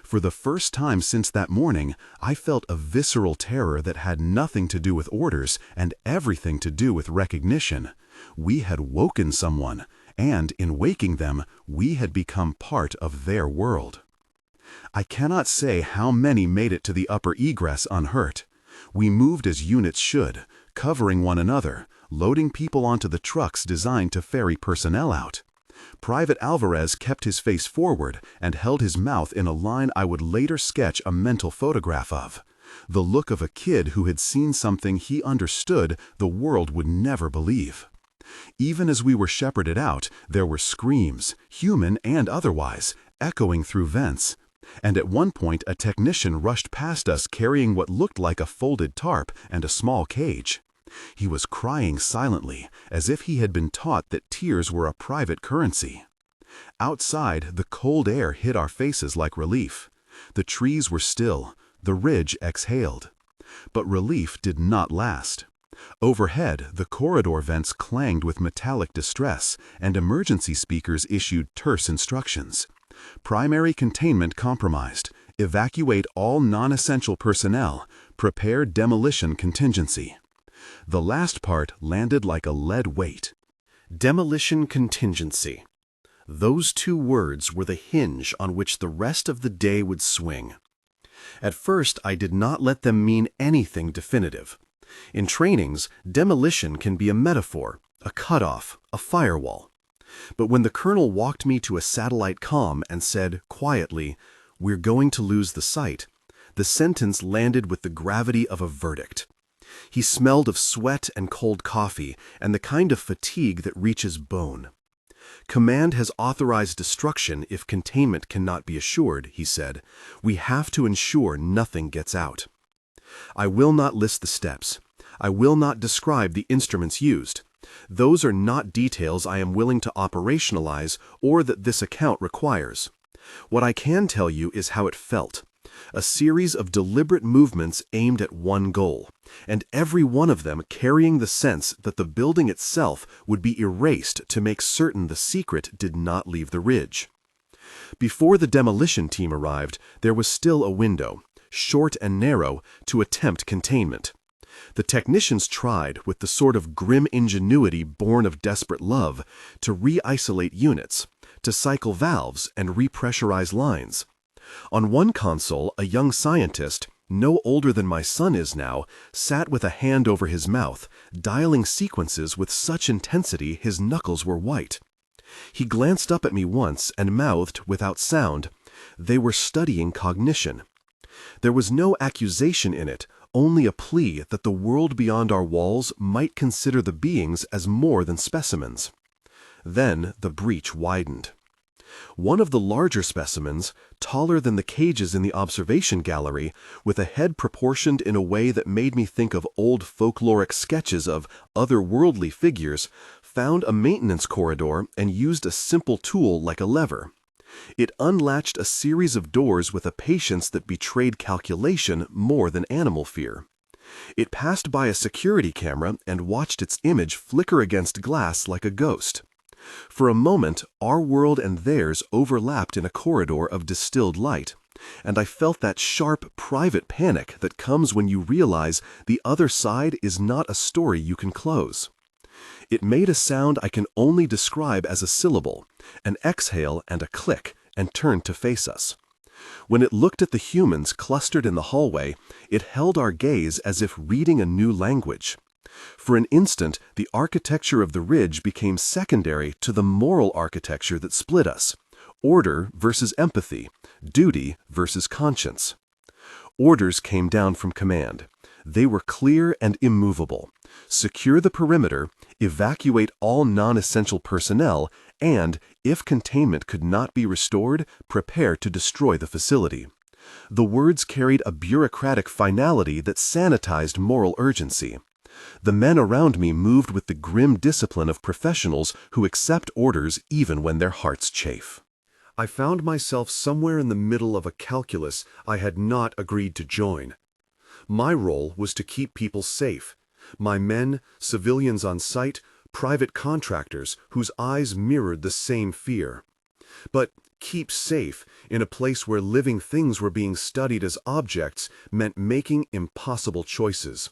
For the first time since that morning, I felt a visceral terror that had nothing to do with orders and everything to do with recognition. We had woken someone, and in waking them, we had become part of their world. I cannot say how many made it to the upper egress unhurt. We moved as units should, covering one another, loading people onto the trucks designed to ferry personnel out. Private Alvarez kept his face forward and held his mouth in a line I would later sketch a mental photograph of. The look of a kid who had seen something he understood the world would never believe. Even as we were shepherded out, there were screams, human and otherwise, echoing through vents. And at one point a technician rushed past us carrying what looked like a folded tarp and a small cage. He was crying silently, as if he had been taught that tears were a private currency. Outside, the cold air hit our faces like relief. The trees were still, the ridge exhaled. But relief did not last. Overhead, the corridor vents clanged with metallic distress, and emergency speakers issued terse instructions. Primary containment compromised. Evacuate all non-essential personnel. Prepare demolition contingency. The last part landed like a lead weight. Demolition contingency. Those two words were the hinge on which the rest of the day would swing. At first, I did not let them mean anything definitive. In trainings, demolition can be a metaphor, a cutoff, a firewall. But when the colonel walked me to a satellite comm and said, quietly, "We're going to lose the site," the sentence landed with the gravity of a verdict. He smelled of sweat and cold coffee and the kind of fatigue that reaches bone. "Command has authorized destruction if containment cannot be assured," he said. "We have to ensure nothing gets out." I will not list the steps. I will not describe the instruments used. Those are not details I am willing to operationalize or that this account requires. What I can tell you is how it felt. A series of deliberate movements aimed at one goal, and every one of them carrying the sense that the building itself would be erased to make certain the secret did not leave the ridge. Before the demolition team arrived, there was still a window, short and narrow, to attempt containment. The technicians tried, with the sort of grim ingenuity born of desperate love, to re-isolate units, to cycle valves and repressurize lines. On one console, a young scientist, no older than my son is now, sat with a hand over his mouth, dialing sequences with such intensity his knuckles were white. He glanced up at me once and mouthed, without sound, "They were studying cognition." There was no accusation in it, only a plea that the world beyond our walls might consider the beings as more than specimens. Then the breach widened. One of the larger specimens, taller than the cages in the observation gallery, with a head proportioned in a way that made me think of old folkloric sketches of otherworldly figures, found a maintenance corridor and used a simple tool like a lever. It unlatched a series of doors with a patience that betrayed calculation more than animal fear. It passed by a security camera and watched its image flicker against glass like a ghost. For a moment, our world and theirs overlapped in a corridor of distilled light, and I felt that sharp, private panic that comes when you realize the other side is not a story you can close. It made a sound I can only describe as a syllable, an exhale and a click, and turned to face us. When it looked at the humans clustered in the hallway, it held our gaze as if reading a new language. For an instant, the architecture of the ridge became secondary to the moral architecture that split us. Order versus empathy, duty versus conscience. Orders came down from command. They were clear and immovable. Secure the perimeter, evacuate all non-essential personnel, and, if containment could not be restored, prepare to destroy the facility. The words carried a bureaucratic finality that sanitized moral urgency. The men around me moved with the grim discipline of professionals who accept orders even when their hearts chafe. I found myself somewhere in the middle of a calculus I had not agreed to join. My role was to keep people safe. My men, civilians on site, private contractors whose eyes mirrored the same fear. But keep safe in a place where living things were being studied as objects meant making impossible choices.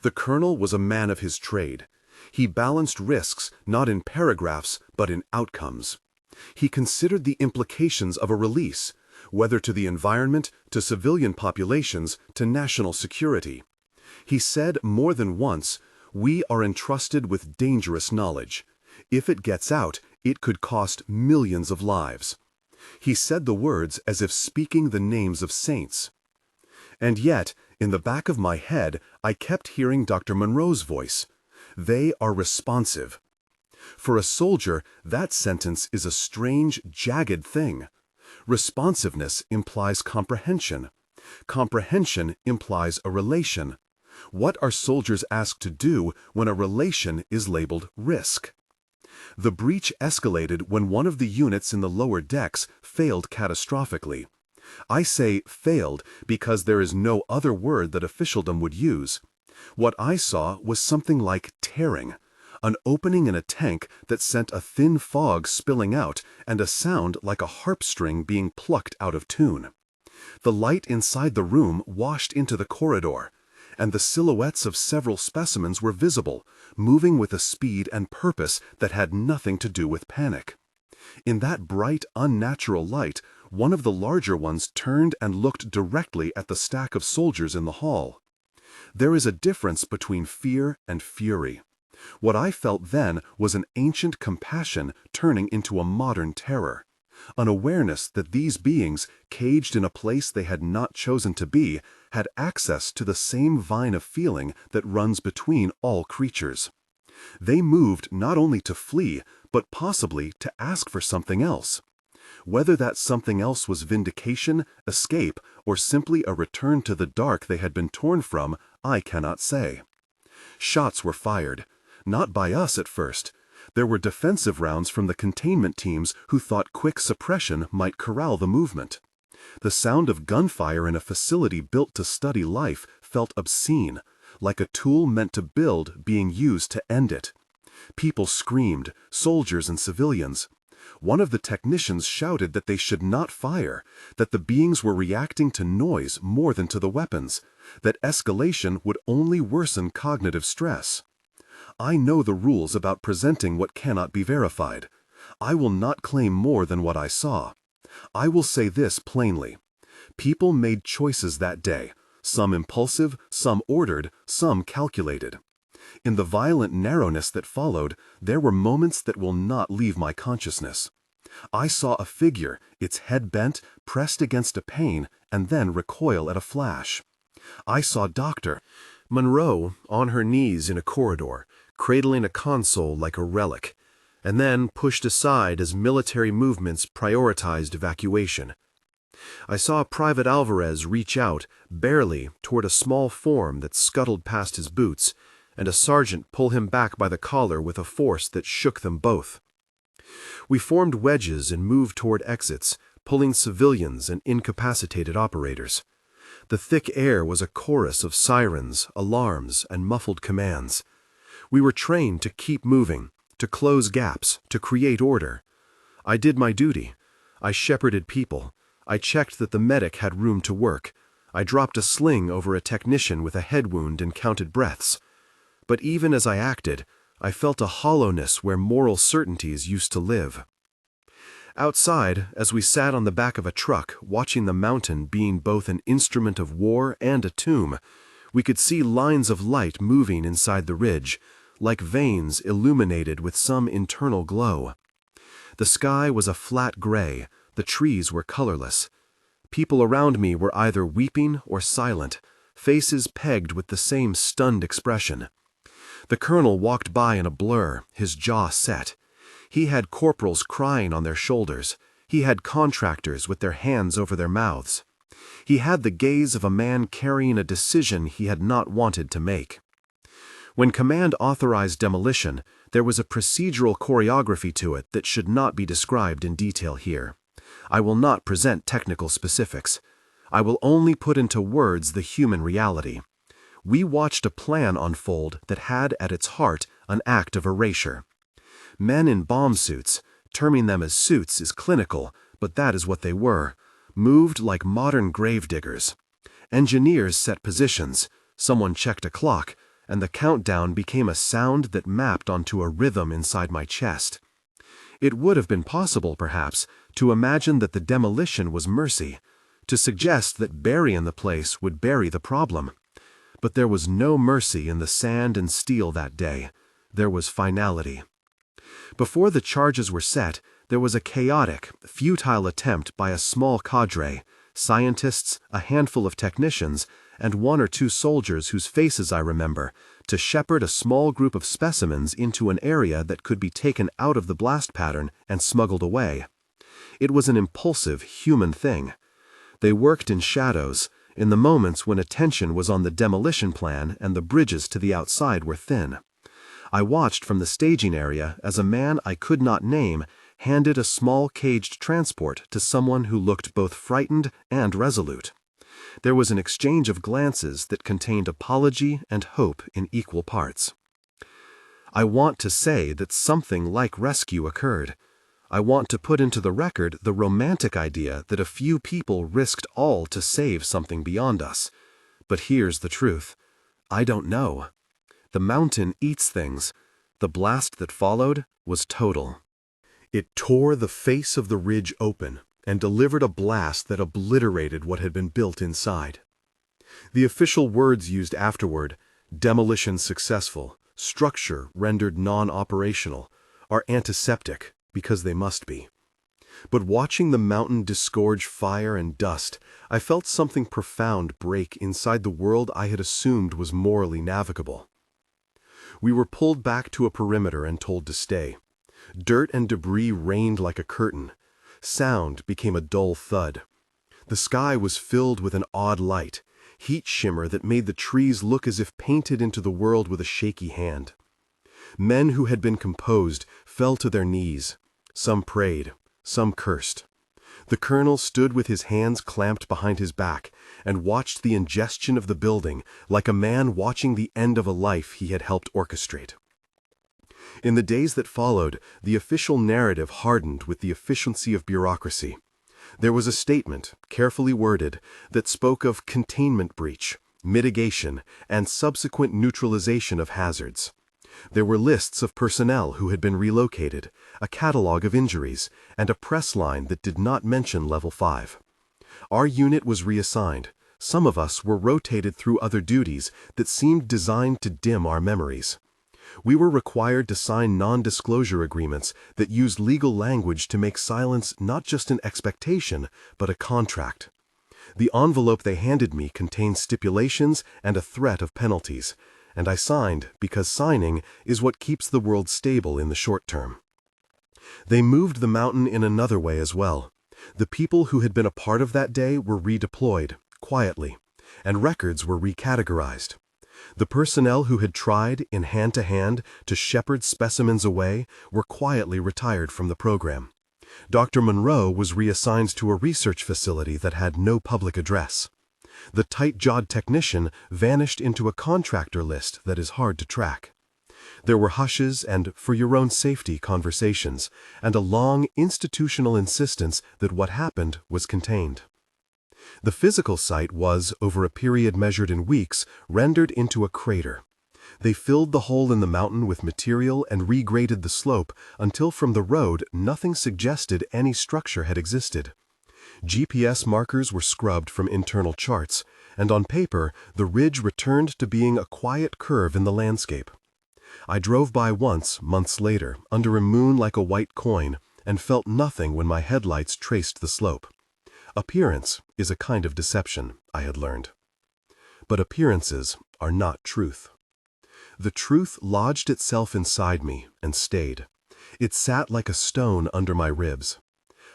The colonel was a man of his trade. He balanced risks not in paragraphs but in outcomes. He considered the implications of a release, whether to the environment, to civilian populations, to national security. He said more than once, "We are entrusted with dangerous knowledge. If it gets out, it could cost millions of lives." He said the words as if speaking the names of saints. And yet, in the back of my head, I kept hearing Dr. Monroe's voice. "They are responsive." For a soldier, that sentence is a strange, jagged thing. Responsiveness implies comprehension. Comprehension implies a relation. What are soldiers asked to do when a relation is labeled risk? The breach escalated when one of the units in the lower decks failed catastrophically. I say failed because there is no other word that officialdom would use. What I saw was something like tearing, an opening in a tank that sent a thin fog spilling out and a sound like a harp string being plucked out of tune. The light inside the room washed into the corridor, and the silhouettes of several specimens were visible, moving with a speed and purpose that had nothing to do with panic. In that bright, unnatural light, one of the larger ones turned and looked directly at the stack of soldiers in the hall. There is a difference between fear and fury. What I felt then was an ancient compassion turning into a modern terror. An awareness that these beings, caged in a place they had not chosen to be, had access to the same vine of feeling that runs between all creatures. They moved not only to flee, but possibly to ask for something else. Whether that something else was vindication, escape, or simply a return to the dark they had been torn from, I cannot say. Shots were fired. Not by us at first. There were defensive rounds from the containment teams who thought quick suppression might corral the movement. The sound of gunfire in a facility built to study life felt obscene, like a tool meant to build being used to end it. People screamed, soldiers and civilians. One of the technicians shouted that they should not fire, that the beings were reacting to noise more than to the weapons, that escalation would only worsen cognitive stress. I know the rules about presenting what cannot be verified. I will not claim more than what I saw. I will say this plainly. People made choices that day, some impulsive, some ordered, some calculated. In the violent narrowness that followed, there were moments that will not leave my consciousness. I saw a figure, its head bent, pressed against a pane, and then recoil at a flash. I saw Dr. Monroe on her knees in a corridor, cradling a console like a relic, and then pushed aside as military movements prioritized evacuation. I saw Private Alvarez reach out, barely, toward a small form that scuttled past his boots, and a sergeant pull him back by the collar with a force that shook them both. We formed wedges and moved toward exits, pulling civilians and incapacitated operators. The thick air was a chorus of sirens, alarms, and muffled commands. We were trained to keep moving, to close gaps, to create order. I did my duty. I shepherded people. I checked that the medic had room to work. I dropped a sling over a technician with a head wound and counted breaths. But even as I acted, I felt a hollowness where moral certainties used to live. Outside, as we sat on the back of a truck, watching the mountain being both an instrument of war and a tomb, we could see lines of light moving inside the ridge, like veins illuminated with some internal glow. The sky was a flat gray, the trees were colorless. People around me were either weeping or silent, faces pegged with the same stunned expression. The colonel walked by in a blur, his jaw set. He had corporals crying on their shoulders. He had contractors with their hands over their mouths. He had the gaze of a man carrying a decision he had not wanted to make. When command authorized demolition, there was a procedural choreography to it that should not be described in detail here. I will not present technical specifics. I will only put into words the human reality. We watched a plan unfold that had at its heart an act of erasure. Men in bomb suits, terming them as suits is clinical, but that is what they were, moved like modern gravediggers. Engineers set positions, someone checked a clock, and the countdown became a sound that mapped onto a rhythm inside my chest. It would have been possible, perhaps, to imagine that the demolition was mercy, to suggest that burying the place would bury the problem. But there was no mercy in the sand and steel that day. There was finality. Before the charges were set, there was a chaotic, futile attempt by a small cadre, scientists, a handful of technicians, and one or two soldiers whose faces I remember, to shepherd a small group of specimens into an area that could be taken out of the blast pattern and smuggled away. It was an impulsive, human thing. They worked in shadows, in the moments when attention was on the demolition plan and the bridges to the outside were thin. I watched from the staging area as a man I could not name handed a small caged transport to someone who looked both frightened and resolute. There was an exchange of glances that contained apology and hope in equal parts. I want to say that something like rescue occurred. I want to put into the record the romantic idea that a few people risked all to save something beyond us. But here's the truth. I don't know. The mountain eats things. The blast that followed was total. It tore the face of the ridge open and delivered a blast that obliterated what had been built inside. The official words used afterward, demolition successful, structure rendered non-operational, are antiseptic because they must be. But watching the mountain disgorge fire and dust, I felt something profound break inside the world I had assumed was morally navigable. We were pulled back to a perimeter and told to stay. Dirt and debris rained like a curtain. Sound became a dull thud. The sky was filled with an odd light, heat shimmer that made the trees look as if painted into the world with a shaky hand. Men who had been composed fell to their knees. Some prayed, some cursed. The colonel stood with his hands clamped behind his back and watched the ingestion of the building like a man watching the end of a life he had helped orchestrate. In the days that followed, the official narrative hardened with the efficiency of bureaucracy. There was a statement, carefully worded, that spoke of containment breach, mitigation, and subsequent neutralization of hazards. There were lists of personnel who had been relocated, a catalog of injuries, and a press line that did not mention Level 5. Our unit was reassigned. Some of us were rotated through other duties that seemed designed to dim our memories. We were required to sign non-disclosure agreements that used legal language to make silence not just an expectation, but a contract. The envelope they handed me contained stipulations and a threat of penalties, and I signed because signing is what keeps the world stable in the short term. They moved the mountain in another way as well. The people who had been a part of that day were redeployed, quietly, and records were recategorized. The personnel who had tried, in hand-to-hand, to shepherd specimens away were quietly retired from the program. Dr. Monroe was reassigned to a research facility that had no public address. The tight-jawed technician vanished into a contractor list that is hard to track. There were hushes and for-your-own-safety conversations, and a long institutional insistence that what happened was contained. The physical site was, over a period measured in weeks, rendered into a crater. They filled the hole in the mountain with material and regraded the slope until from the road nothing suggested any structure had existed. GPS markers were scrubbed from internal charts, and on paper the ridge returned to being a quiet curve in the landscape. I drove by once, months later, under a moon like a white coin, and felt nothing when my headlights traced the slope. Appearance is a kind of deception, I had learned. But appearances are not truth. The truth lodged itself inside me and stayed. It sat like a stone under my ribs.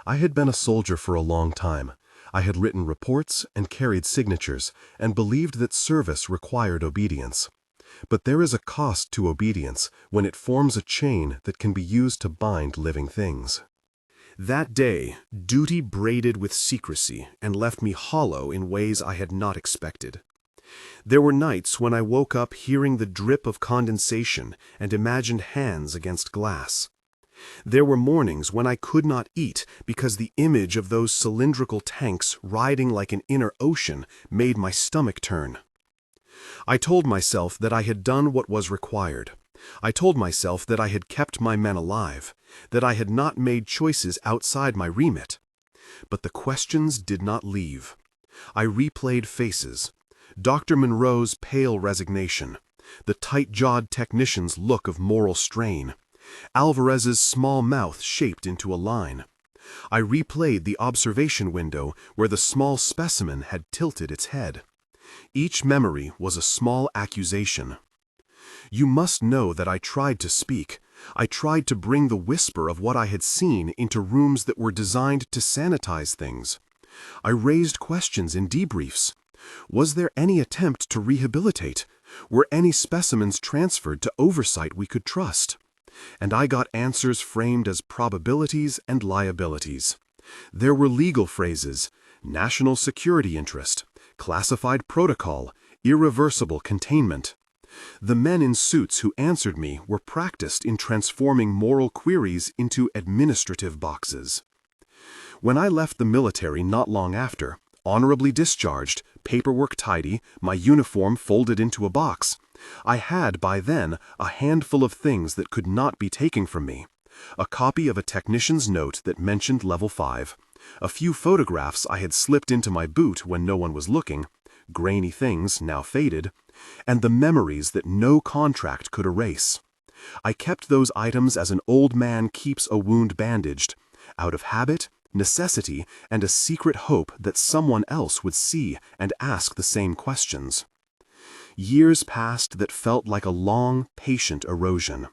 I had been a soldier for a long time. I had written reports and carried signatures, and believed that service required obedience. But there is a cost to obedience when it forms a chain that can be used to bind living things. That day, duty braided with secrecy and left me hollow in ways I had not expected. There were nights when I woke up hearing the drip of condensation and imagined hands against glass. There were mornings when I could not eat because the image of those cylindrical tanks riding like an inner ocean made my stomach turn. I told myself that I had done what was required. I told myself that I had kept my men alive, that I had not made choices outside my remit. But the questions did not leave. I replayed faces. Dr. Monroe's pale resignation, the tight-jawed technician's look of moral strain, Alvarez's small mouth shaped into a line. I replayed the observation window where the small specimen had tilted its head. Each memory was a small accusation. You must know that I tried to speak. I tried to bring the whisper of what I had seen into rooms that were designed to sanitize things. I raised questions in debriefs. Was there any attempt to rehabilitate? Were any specimens transferred to oversight we could trust? And I got answers framed as probabilities and liabilities. There were legal phrases: national security interest, classified protocol, irreversible containment. The men in suits who answered me were practiced in transforming moral queries into administrative boxes. When I left the military not long after, honorably discharged, paperwork tidy, my uniform folded into a box, I had by then a handful of things that could not be taken from me: A copy of a technician's note that mentioned level 5, a few photographs I had slipped into my boot when no one was looking, grainy things now faded, and the memories that no contract could erase. I kept those items as an old man keeps a wound bandaged, out of habit, necessity, and a secret hope that someone else would see and ask the same questions. Years passed that felt like a long, patient erosion.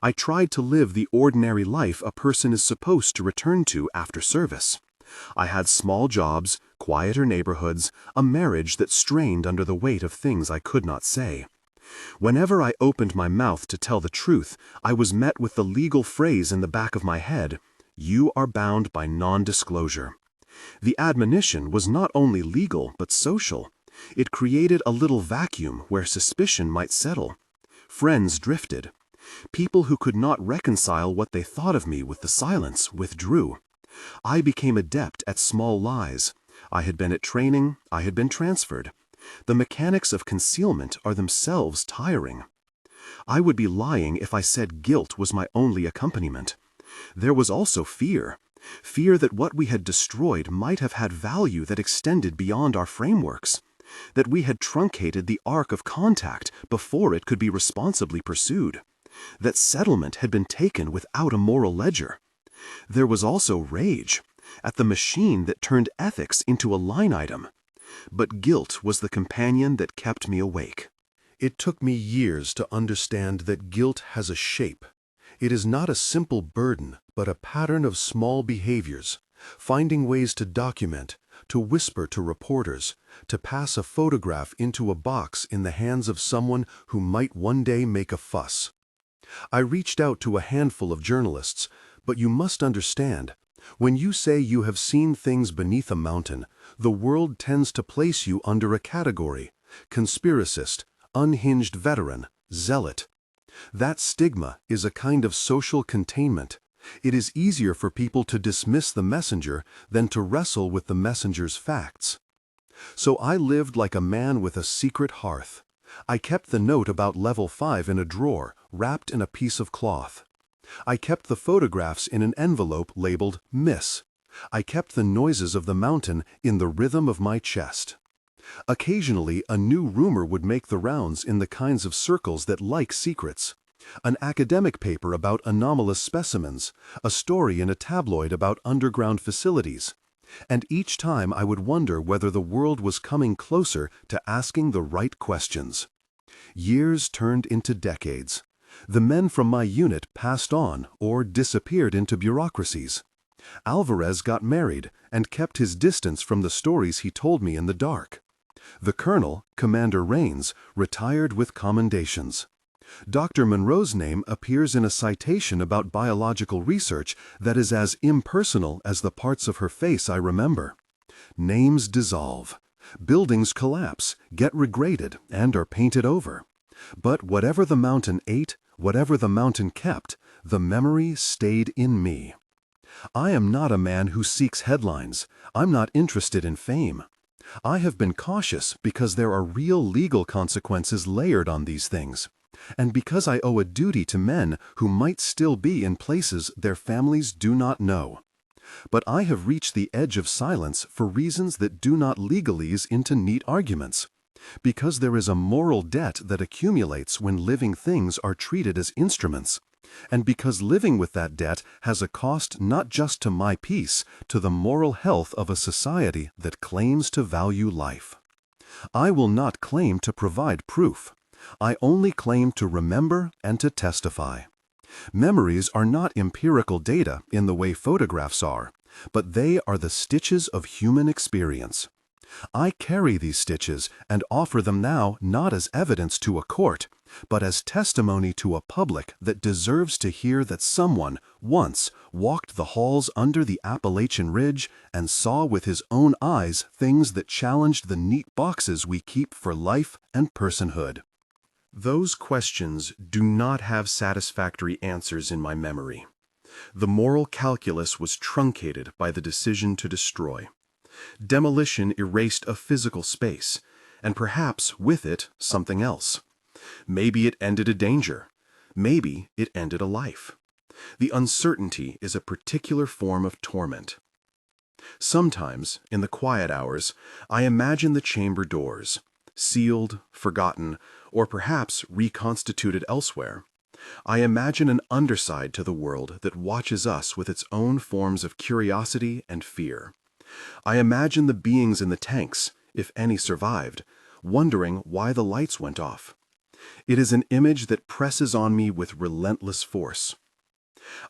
I tried to live the ordinary life a person is supposed to return to after service. I had small jobs, quieter neighborhoods, a marriage that strained under the weight of things I could not say. Whenever I opened my mouth to tell the truth, I was met with the legal phrase in the back of my head, "You are bound by non-disclosure." The admonition was not only legal but social. It created a little vacuum where suspicion might settle. Friends drifted. People who could not reconcile what they thought of me with the silence withdrew. I became adept at small lies. I had been at training, I had been transferred. The mechanics of concealment are themselves tiring. I would be lying if I said guilt was my only accompaniment. There was also fear. Fear that what we had destroyed might have had value that extended beyond our frameworks. That we had truncated the arc of contact before it could be responsibly pursued. That settlement had been taken without a moral ledger. There was also rage at the machine that turned ethics into a line item. But guilt was the companion that kept me awake. It took me years to understand that guilt has a shape. It is not a simple burden, but a pattern of small behaviors, finding ways to document, to whisper to reporters, to pass a photograph into a box in the hands of someone who might one day make a fuss. I reached out to a handful of journalists, but you must understand, when you say you have seen things beneath a mountain, the world tends to place you under a category: conspiracist, unhinged veteran, zealot. That stigma is a kind of social containment. It is easier for people to dismiss the messenger than to wrestle with the messenger's facts. So I lived like a man with a secret hearth. I kept the note about level 5 in a drawer, wrapped in a piece of cloth. I kept the photographs in an envelope labeled Miss. I kept the noises of the mountain in the rhythm of my chest. Occasionally, a new rumor would make the rounds in the kinds of circles that like secrets. An academic paper about anomalous specimens, a story in a tabloid about underground facilities. And each time I would wonder whether the world was coming closer to asking the right questions. Years turned into decades. The men from my unit passed on or disappeared into bureaucracies. Alvarez got married and kept his distance from the stories he told me in the dark. The colonel, Commander Rains, retired with commendations. Dr. Monroe's name appears in a citation about biological research that is as impersonal as the parts of her face I remember. Names dissolve. Buildings collapse, get regraded, and are painted over. But whatever the mountain ate, whatever the mountain kept, the memory stayed in me. I am not a man who seeks headlines. I'm not interested in fame. I have been cautious because there are real legal consequences layered on these things, and because I owe a duty to men who might still be in places their families do not know. But I have reached the edge of silence for reasons that do not legalese into neat arguments. Because there is a moral debt that accumulates when living things are treated as instruments, and because living with that debt has a cost not just to my peace, to the moral health of a society that claims to value life. I will not claim to provide proof. I only claim to remember and to testify. Memories are not empirical data in the way photographs are, but they are the stitches of human experience. I carry these stitches and offer them now not as evidence to a court, but as testimony to a public that deserves to hear that someone once walked the halls under the Appalachian Ridge and saw with his own eyes things that challenged the neat boxes we keep for life and personhood. Those questions do not have satisfactory answers in my memory. The moral calculus was truncated by the decision to destroy. Demolition erased a physical space, and perhaps with it something else. Maybe it ended a danger. Maybe it ended a life. The uncertainty is a particular form of torment. Sometimes, in the quiet hours, I imagine the chamber doors, sealed, forgotten, or perhaps reconstituted elsewhere. I imagine an underside to the world that watches us with its own forms of curiosity and fear. I imagine the beings in the tanks, if any survived, wondering why the lights went off. It is an image that presses on me with relentless force.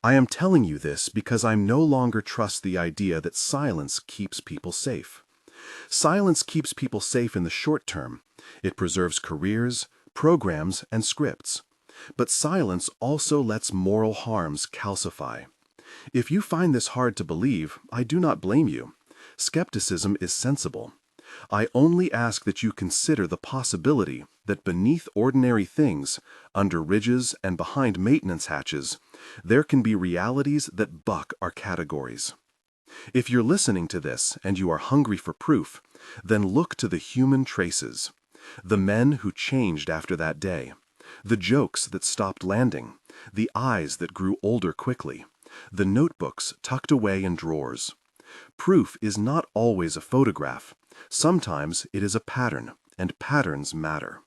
I am telling you this because I no longer trust the idea that silence keeps people safe. Silence keeps people safe in the short term. It preserves careers, programs, and scripts. But silence also lets moral harms calcify. If you find this hard to believe, I do not blame you. Skepticism is sensible. I only ask that you consider the possibility that beneath ordinary things, under ridges and behind maintenance hatches, there can be realities that buck our categories. If you're listening to this and you are hungry for proof, then look to the human traces. The men who changed after that day, the jokes that stopped landing, the eyes that grew older quickly, the notebooks tucked away in drawers. Proof is not always a photograph. Sometimes it is a pattern, and patterns matter.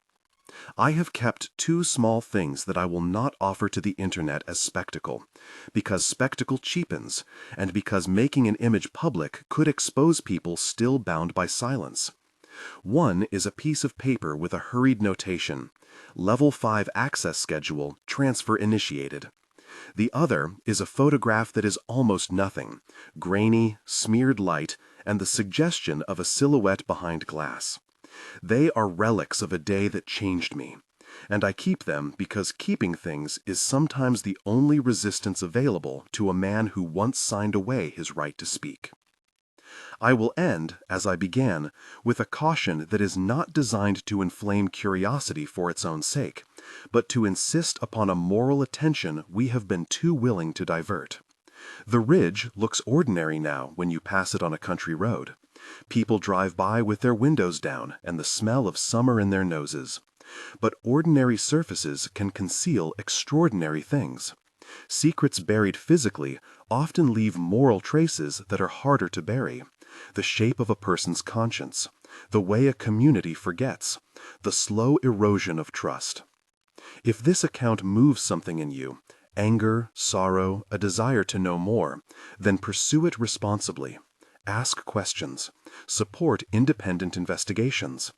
I have kept two small things that I will not offer to the internet as spectacle, because spectacle cheapens, and because making an image public could expose people still bound by silence. One is a piece of paper with a hurried notation, Level 5 access schedule, transfer initiated. The other is a photograph that is almost nothing, grainy, smeared light, and the suggestion of a silhouette behind glass. They are relics of a day that changed me, and I keep them because keeping things is sometimes the only resistance available to a man who once signed away his right to speak. I will end, as I began, with a caution that is not designed to inflame curiosity for its own sake, but to insist upon a moral attention we have been too willing to divert. The ridge looks ordinary now when you pass it on a country road. People drive by with their windows down and the smell of summer in their noses. But ordinary surfaces can conceal extraordinary things. Secrets buried physically often leave moral traces that are harder to bury. The shape of a person's conscience, the way a community forgets, the slow erosion of trust. If this account moves something in you, anger, sorrow, a desire to know more, then pursue it responsibly. Ask questions. Support independent investigations.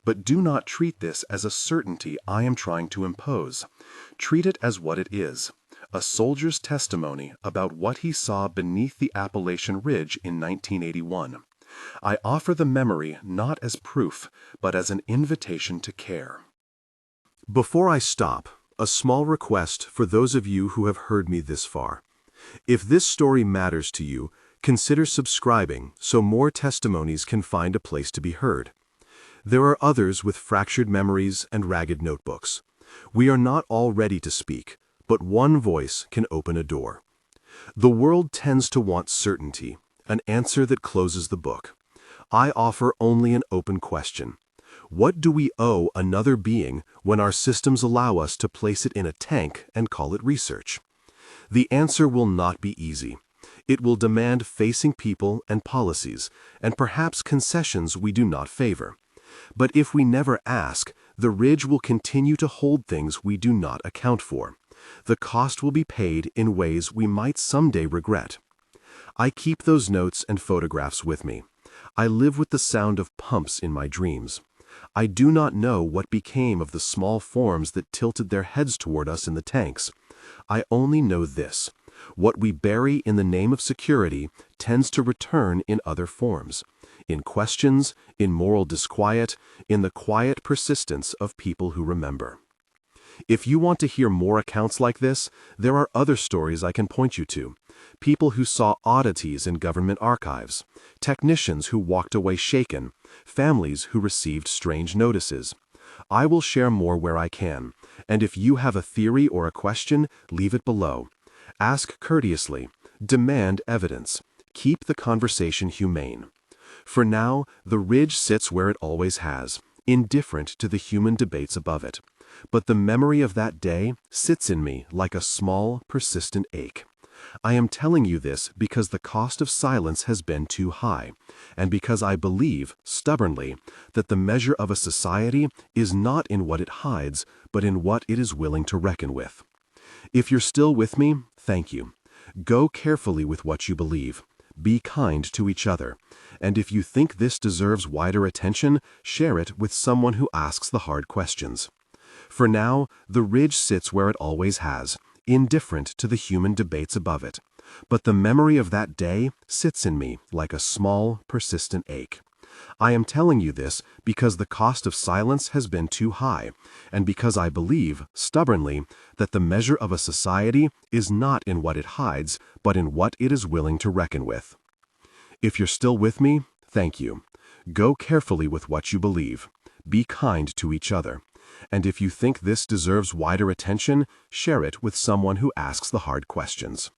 But do not treat this as a certainty I am trying to impose. Treat it as what it is, a soldier's testimony about what he saw beneath the Appalachian Ridge in 1981. I offer the memory not as proof, but as an invitation to care. Before I stop, a small request for those of you who have heard me this far. If this story matters to you, consider subscribing so more testimonies can find a place to be heard. There are others with fractured memories and ragged notebooks. We are not all ready to speak, but one voice can open a door. The world tends to want certainty, an answer that closes the book. I offer only an open question. What do we owe another being when our systems allow us to place it in a tank and call it research? The answer will not be easy. It will demand facing people and policies, and perhaps concessions we do not favor. But if we never ask, the ridge will continue to hold things we do not account for. The cost will be paid in ways we might someday regret. I keep those notes and photographs with me. I live with the sound of pumps in my dreams. I do not know what became of the small forms that tilted their heads toward us in the tanks. I only know this. What we bury in the name of security tends to return in other forms. In questions, in moral disquiet, in the quiet persistence of people who remember. If you want to hear more accounts like this, there are other stories I can point you to. People who saw oddities in government archives, technicians who walked away shaken, families who received strange notices. I will share more where I can, and if you have a theory or a question, leave it below. Ask courteously, demand evidence, keep the conversation humane. For now, the ridge sits where it always has, indifferent to the human debates above it. But the memory of that day sits in me like a small, persistent ache. I am telling you this because the cost of silence has been too high, and because I believe, stubbornly, that the measure of a society is not in what it hides, but in what it is willing to reckon with. If you're still with me, thank you. Go carefully with what you believe. Be kind to each other. And if you think this deserves wider attention, share it with someone who asks the hard questions. For now, the ridge sits where it always has, indifferent to the human debates above it. But the memory of that day sits in me like a small, persistent ache. I am telling you this because the cost of silence has been too high, and because I believe, stubbornly, that the measure of a society is not in what it hides, but in what it is willing to reckon with. If you're still with me, thank you. Go carefully with what you believe. Be kind to each other. And if you think this deserves wider attention, share it with someone who asks the hard questions.